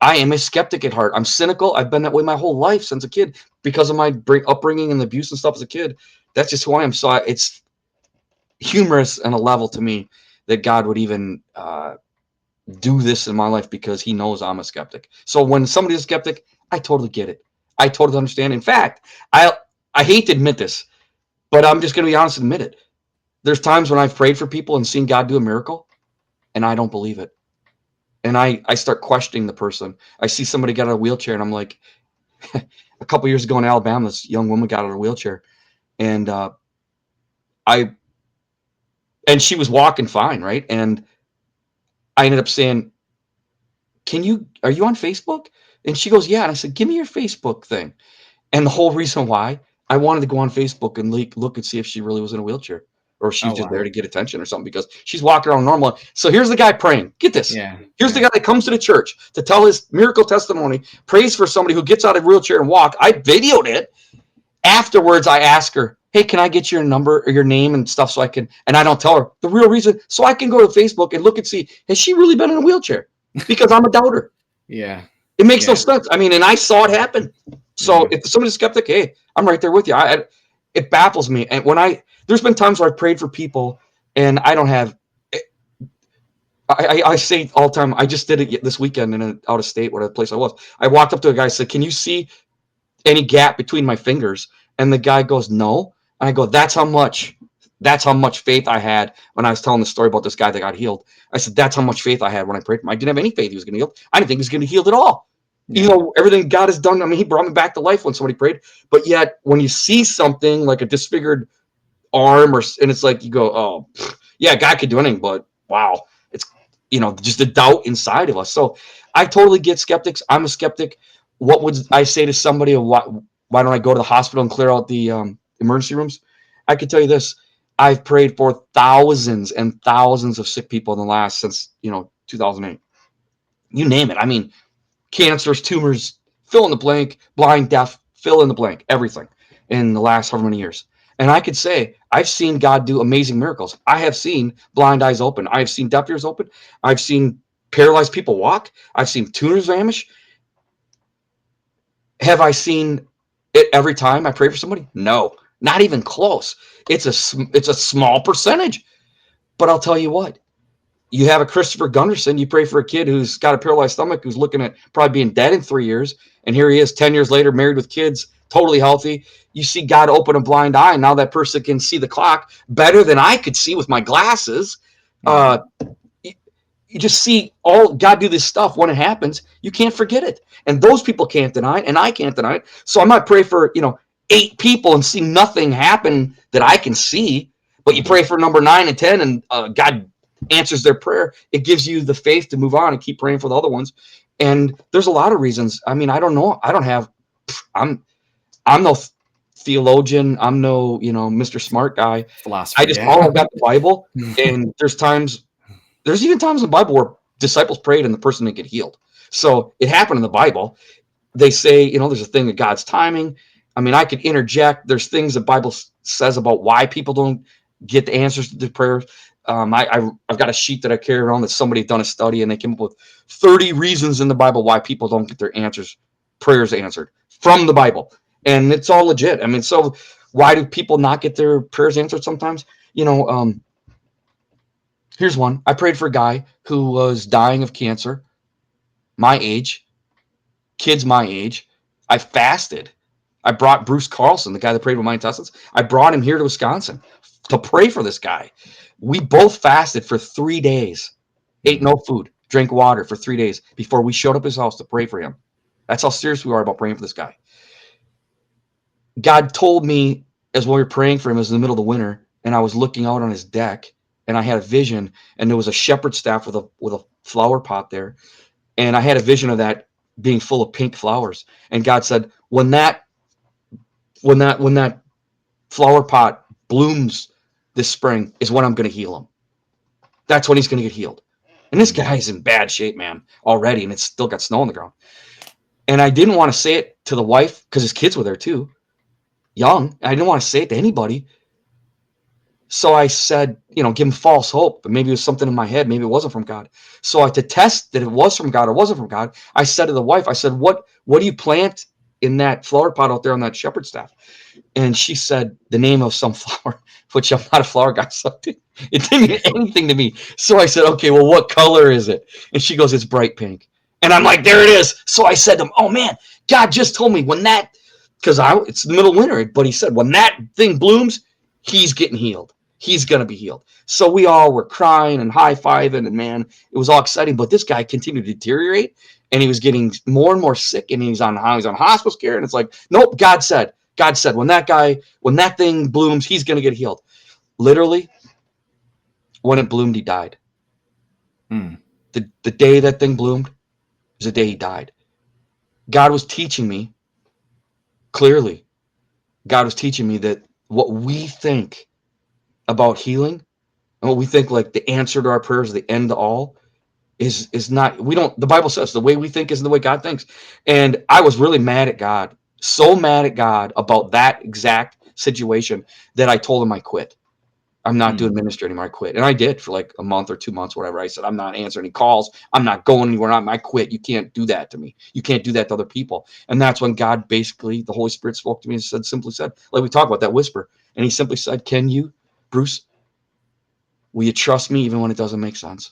I am a skeptic at heart. I'm cynical. I've been that way my whole life since a kid because of my upbringing and the abuse and stuff as a kid. That's just who I am. So it's humorous on a level to me that God would even do this in my life, because he knows I'm a skeptic. So when somebody's a skeptic, I totally get it. I totally understand. In fact, I hate to admit this, but I'm just going to be honest and admit it. There's times when I've prayed for people and seen God do a miracle, and I don't believe it. And I start questioning the person. I see somebody get out of a wheelchair, and I'm like, a couple years ago in Alabama, this young woman got out of a wheelchair, and she was walking fine, right? And I ended up saying, are you on Facebook? And she goes, yeah. And I said, give me your Facebook thing. And the whole reason why I wanted to go on Facebook and look and see if she really was in a wheelchair, or if she's Oh, just wow. there to get attention or something, because she's walking around normal. So here's the guy praying. Get this. Yeah. Here's the guy that comes to the church to tell his miracle testimony, prays for somebody who gets out of a wheelchair and walk. I videoed it. Afterwards, I ask her, hey, can I get your number or your name and stuff so I can, and I don't tell her the real reason, so I can go to Facebook and look and see, has she really been in a wheelchair? Because I'm a doubter. Yeah. It makes no sense. I mean, and I saw it happen. So Yeah. if somebody's skeptic, hey, I'm right there with you. It baffles me. And there's been times where I've prayed for people and I don't have, I say all the time, I just did it this weekend in out of state, whatever place I was. I walked up to a guy and said, can you see any gap between my fingers? And the guy goes, no. And I go, that's how much faith I had when I was telling the story about this guy that got healed. I said, that's how much faith I had when I prayed for him. I didn't have any faith he was going to heal. I didn't think he was going to heal at all. Yeah. You know, everything God has done. I mean, he brought me back to life when somebody prayed. But yet, when you see something like a disfigured arm, and it's like you go, oh, yeah, God could do anything. But wow, it's, just the doubt inside of us. So I totally get skeptics. I'm a skeptic. What would I say to somebody? Why don't I go to the hospital and clear out the emergency rooms? I can tell you this. I've prayed for thousands and thousands of sick people since 2008. You name it. I mean, cancers, tumors, fill in the blank, blind, deaf, fill in the blank, everything in the last however many years. And I could say I've seen God do amazing miracles. I have seen blind eyes open. I've seen deaf ears open. I've seen paralyzed people walk. I've seen tumors vanish. Have I seen it every time I pray for somebody? No, not even close. It's a small percentage. But I'll tell you what. You have a Christopher Gunderson. You pray for a kid who's got a paralyzed stomach, who's looking at probably being dead in 3 years. And here he is 10 years later, married with kids, totally healthy. You see God open a blind eye. And now that person can see the clock better than I could see with my glasses. You just see all God do this stuff when it happens. You can't forget it. And those people can't deny it. And I can't deny it. So I might pray for, 8 people and see nothing happen that I can see. But you pray for number 9 and 10 and God answers their prayer. It gives you the faith to move on and keep praying for the other ones. And there's a lot of reasons. I mean, I don't know. I'm no theologian. I'm no, Mr. Smart guy. Philosopher. All I've got the Bible. And there's even times in the Bible where disciples prayed and the person didn't get healed. So it happened in the Bible. They say, there's a thing of God's timing. I mean, I could interject. There's things the Bible says about why people don't get the answers to the prayers. I've got a sheet that I carry around that somebody had done a study, and they came up with 30 reasons in the Bible why people don't get their prayers answered from the Bible. And it's all legit. I mean, so why do people not get their prayers answered sometimes? Here's one. I prayed for a guy who was dying of cancer, my age, kids my age. I fasted. I brought Bruce Carlson, the guy that prayed with my intestines. I brought him here to Wisconsin to pray for this guy. We both fasted for 3 days, ate no food, drank water for 3 days before we showed up at his house to pray for him. That's how serious we are about praying for this guy. God told me as we were praying for him, it was in the middle of the winter, and I was looking out on his deck, and I had a vision, and there was a shepherd's staff with a flower pot there, and I had a vision of that being full of pink flowers. And God said, when that flower pot blooms this spring is when I'm going to heal him. That's when he's going to get healed. And this guy's in bad shape, man, already, and it's still got snow on the ground. And I didn't want to say it to the wife because his kids were there too, young. I didn't want to say it to anybody. So I said, give him false hope. But maybe it was something in my head. Maybe it wasn't from God. So to test that it was from God or wasn't from God, I said to the wife, I said, what do you plant in that flower pot out there on that shepherd staff? And she said the name of some flower, which I'm not a flower guy, so it didn't mean anything to me. So I said, okay, well, what color is it? And she goes, it's bright pink. And I'm like, there it is. So I said to him, oh man, God just told me because it's the middle of winter, but he said, when that thing blooms, he's getting healed. He's going to be healed. So we all were crying and high-fiving, and man, it was all exciting. But this guy continued to deteriorate, and he was getting more and more sick, and he's on hospice care. And it's like, nope, God said, when that thing blooms, he's going to get healed. Literally, when it bloomed, he died. The day that thing bloomed was the day he died. God was teaching me clearly. God was teaching me that what we think about healing and what we think like the answer to our prayers, the end to all, is not. The Bible says the way we think isn't the way God thinks. And I was really mad at God, so mad at God about that exact situation that I told him I quit. I'm not doing ministry anymore. I quit. And I did for like a month or 2 months, whatever. I said, I'm not answering any calls. I'm not going anywhere. I quit. You can't do that to me. You can't do that to other people. And that's when God basically, the Holy Spirit spoke to me and simply said, like we talked about that whisper. And he simply said, Bruce, will you trust me even when it doesn't make sense?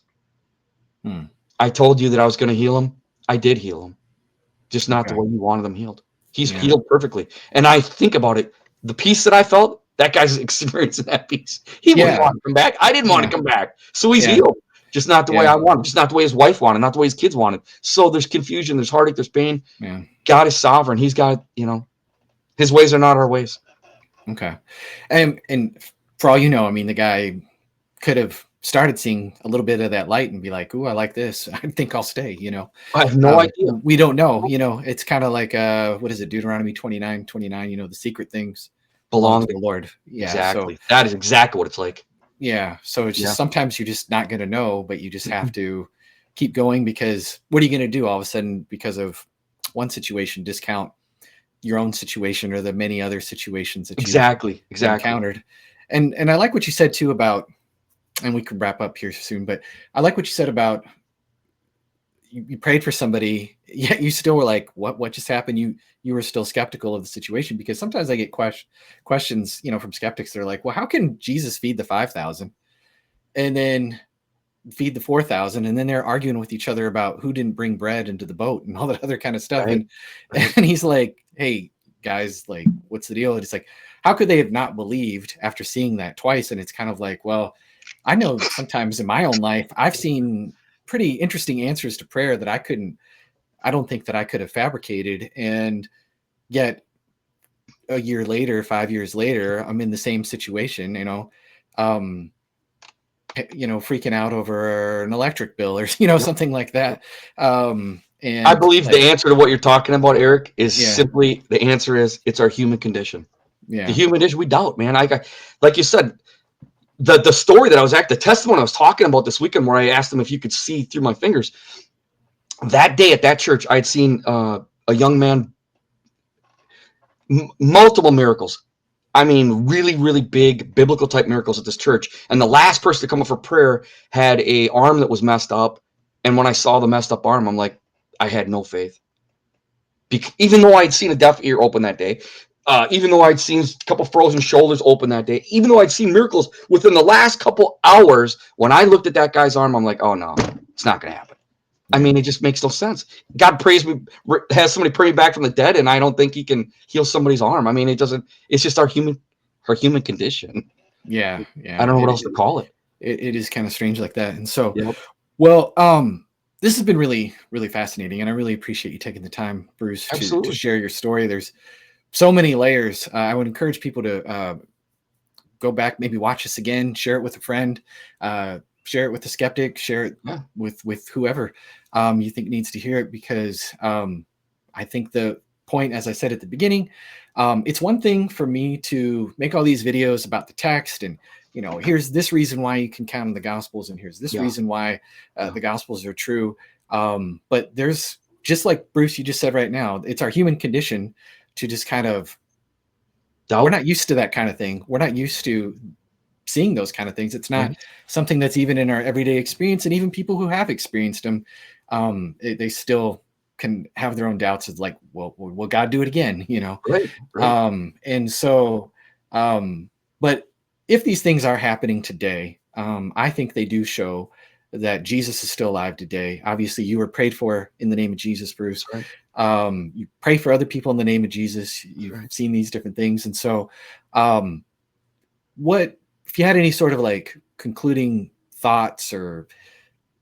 I told you that I was going to heal him. I did heal him, just not the way you wanted him healed. He's healed perfectly. And I think about it, the peace that I felt, that guy's experiencing that peace. He wouldn't want to come back. I didn't want to come back. So he's healed. Just not the way I wanted, just not the way his wife wanted, not the way his kids wanted. So there's confusion, there's heartache, there's pain. God is sovereign. He's got, his ways are not our ways. Okay. And for all you know, I mean, the guy could have started seeing a little bit of that light and be like, ooh, I like this. I think I'll stay, I have no idea. We don't know, it's kind of like, what is it? Deuteronomy 29, the secret things belong to the Lord. Yeah, exactly. So, that is exactly what it's like. Yeah. So it's just sometimes you're just not going to know, but you just have to keep going, because what are you going to do all of a sudden because of one situation, discount your own situation or the many other situations that you encountered. And I like what you said too about, and we could wrap up here soon, but I like what you said about you prayed for somebody, yet you still were like, what just happened? You were still skeptical of the situation, because sometimes I get questions, from skeptics. They're like, well, how can Jesus feed the 5,000 and then feed the 4,000? And then they're arguing with each other about who didn't bring bread into the boat and all that other kind of stuff. Right. And he's like, hey guys, like, what's the deal? And it's like, how could they have not believed after seeing that twice? And it's kind of like, well, I know sometimes in my own life, I've seen pretty interesting answers to prayer that I don't think that I could have fabricated. And yet a year later, 5 years later, I'm in the same situation, freaking out over an electric bill or, something like that. And I believe the answer to what you're talking about, Eric, is simply, the answer is it's our human condition. Yeah. The human condition, we doubt, man. Like you said, the story that the testimony I was talking about this weekend, where I asked them if you could see through my fingers. That day at that church, I'd seen a young man, multiple miracles. I mean, really, really big biblical type miracles at this church. And the last person to come up for prayer had a arm that was messed up. And when I saw the messed up arm, I'm like, I had no faith. Even though I'd seen a deaf ear open that day, Even though I'd seen a couple frozen shoulders open that day, even though I'd seen miracles within the last couple hours, when I looked at that guy's arm, I'm like, oh no, it's not going to happen. I mean, it just makes no sense. God praise me, has somebody pray me back from the dead, and I don't think he can heal somebody's arm. I mean, it doesn't. It's just her human condition. Yeah, I don't know what else to call it. It is kind of strange like that. And so, Yep. well, this has been really, really fascinating, and I really appreciate you taking the time, Bruce, to Absolutely. share your story. There's so many layers. I would encourage people to go back, maybe watch this again, share it with a friend, share it with a skeptic, share it Yeah. with whoever you think needs to hear it, because I think the point, as I said at the beginning, it's one thing for me to make all these videos about the text and, here's this reason why you can count on the Gospels, and here's this Yeah. reason why the Gospels are true. But there's, just like Bruce, you just said right now, it's our human condition to just kind of, Doubt. we're not used to that kind of thing. We're not used to seeing those kind of things. It's not Right. something that's even in our everyday experience. And even people who have experienced them, they still can have their own doubts of like, well, will God do it again? Right. Right. And so, but if these things are happening today, I think they do show that Jesus is still alive today. Obviously, you were prayed for in the name of Jesus, Bruce. Right. You pray for other people in the name of Jesus. You've Right. seen these different things. And so, what, if you had any sort of like concluding thoughts or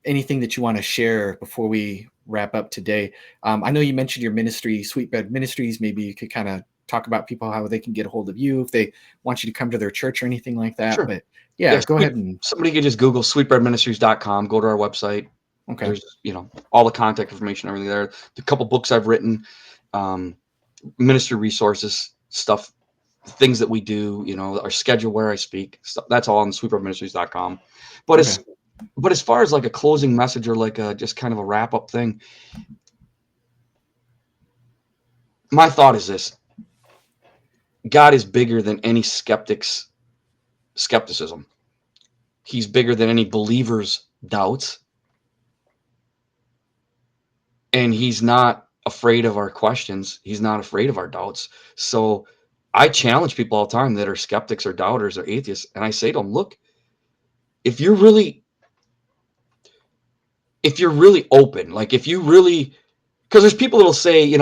anything that you want to share before we wrap up today? I know you mentioned your ministry, Sweetbread Ministries. Maybe you could kind of talk about people, how they can get a hold of you if they want you to come to their church or anything like that. Sure. But yeah, go ahead. And Somebody could just Google sweetbreadministries.com, go to our website. okay. There's, all the contact information, everything there. The couple books I've written, ministry resources, stuff, things that we do, our schedule, where I speak, stuff, that's all on sweetbreadministries.com. But Okay. as far as like a closing message or like just kind of a wrap up thing, my thought is this: God is bigger than any skeptic's skepticism. He's bigger than any believer's doubts. And he's not afraid of our questions. He's not afraid of our doubts. So I challenge people all the time that are skeptics or doubters or atheists. And I say to them, look, if you're really open, like if you really, because there's people that'll say, I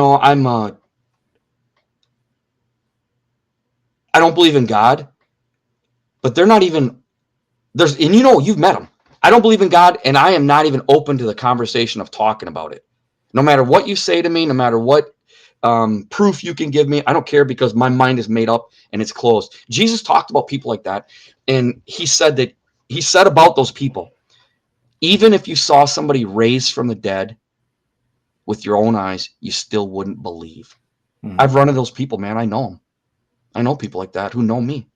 don't believe in God, but they're not even, and you've met them. I don't believe in God, and I am not even open to the conversation of talking about it. No matter what you say to me, no matter what proof you can give me, I don't care, because my mind is made up and it's closed. Jesus talked about people like that, and he said about those people, even if you saw somebody raised from the dead with your own eyes, you still wouldn't believe. I've run into those people, man. I know them. I know people like that who know me.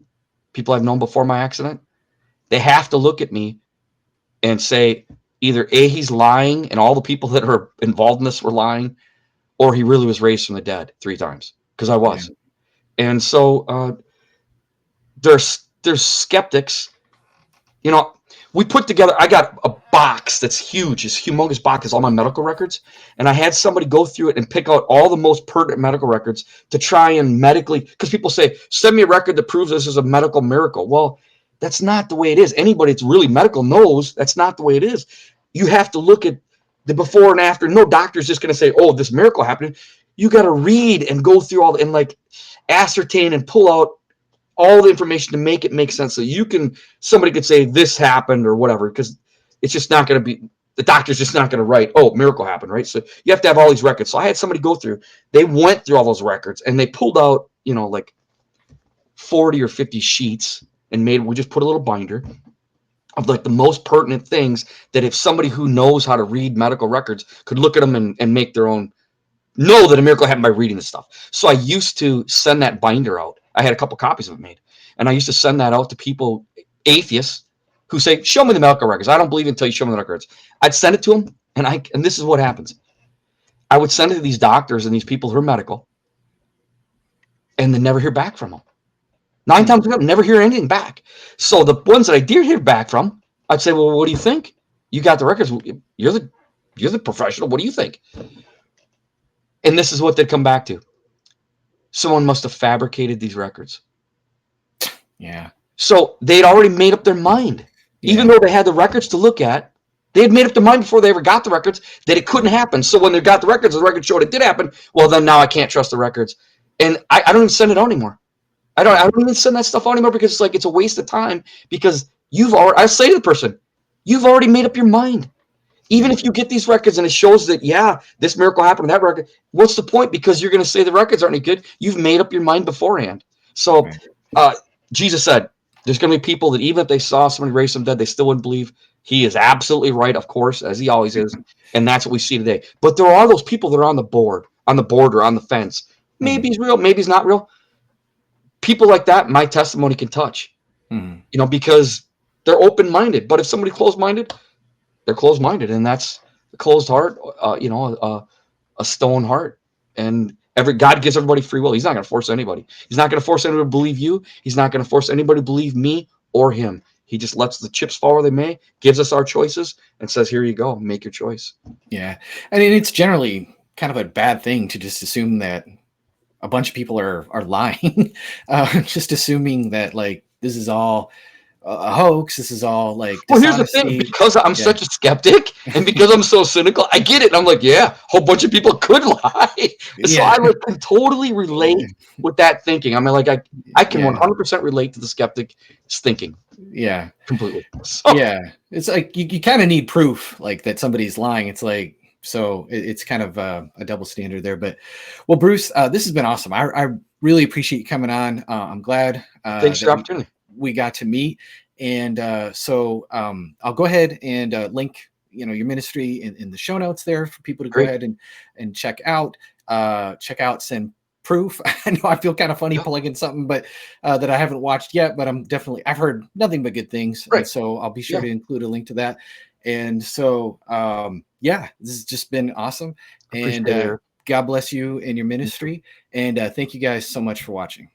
People I've known before my accident. They have to look at me and say either A, he's lying and all the people that are involved in this were lying, or he really was raised from the dead 3 times, because I was. Yeah. And so there's skeptics. We put together, I got a box that's huge, this humongous box is all my medical records. And I had somebody go through it and pick out all the most pertinent medical records to try and medically, because people say, send me a record that proves this is a medical miracle. Well, that's not the way it is. Anybody that's really medical knows that's not the way it is. You have to look at the before and after. No doctor's just going to say, oh, this miracle happened. You got to read and go through all and like ascertain and pull out all the information to make it make sense. So somebody could say this happened or whatever, because it's just not going to be, the doctor's just not going to write, oh, miracle happened, right? So you have to have all these records. So I had somebody go through, they went through all those records and they pulled out, like 40 or 50 sheets and we just put a little binder of like the most pertinent things that if somebody who knows how to read medical records could look at them and make their own, know that a miracle happened by reading this stuff. So I used to send that binder out. I had a couple copies of it made, and I used to send that out to people, atheists, who say, show me the medical records. I don't believe until you show me the records. I'd send it to them, and this is what happens. I would send it to these doctors and these people who are medical, and then never hear back from them. 9 times out, never hear anything back. So the ones that I did hear back from, I'd say, well, what do you think? You got the records. You're the professional. What do you think? And this is what they'd come back to. someone must have fabricated these records. Yeah. So they'd already made up their mind. Even though they had the records to look at, they had made up their mind before they ever got the records that it couldn't happen. So when they got the records showed it did happen. Well, then now I can't trust the records. And I don't even send it out anymore. I don't even send that stuff out anymore because it's like it's a waste of time because I say to the person, you've already made up your mind. Even if you get these records and it shows that, yeah, this miracle happened in that record, what's the point? Because you're going to say the records aren't any good. You've made up your mind beforehand. So Jesus said, there's going to be people that even if they saw somebody raise from dead, they still wouldn't believe. He is absolutely right, of course, as he always is. And that's what we see today. But there are those people that are on the border, on the fence. Maybe he's real, maybe he's not real. People like that, my testimony can touch, because they're open-minded. But if somebody closed-minded, they're closed-minded, and that's a closed heart, a stone heart. And God gives everybody free will. He's not going to force anybody. He's not going to force anybody to believe you. He's not going to force anybody to believe me or him. He just lets the chips fall where they may, gives us our choices, and says, here you go, make your choice. Yeah. I mean, it's generally kind of a bad thing to just assume that a bunch of people are lying, just assuming that like this is all a hoax. This is all like well, here's the thing, because I'm such a skeptic and because I'm so cynical, I get it. I'm like, yeah, a whole bunch of people could lie. So I can totally relate with that thinking. I mean, like I can 100% relate to the skeptic's thinking. Yeah, completely. So. Yeah, it's like you kind of need proof like that somebody's lying. It's like, so it's kind of a double standard there. But well, Bruce, this has been awesome. I really appreciate you coming on. I'm glad thanks for the opportunity. We got to meet. And so I'll go ahead and link, your ministry in the show notes there for people to go ahead and check out. Send Proof. I know I feel kind of funny plugging something, but that I haven't watched yet, but I've heard nothing but good things. Right. And so I'll be sure to include a link to that. And so, this has just been awesome. And God bless you and your ministry. And thank you guys so much for watching.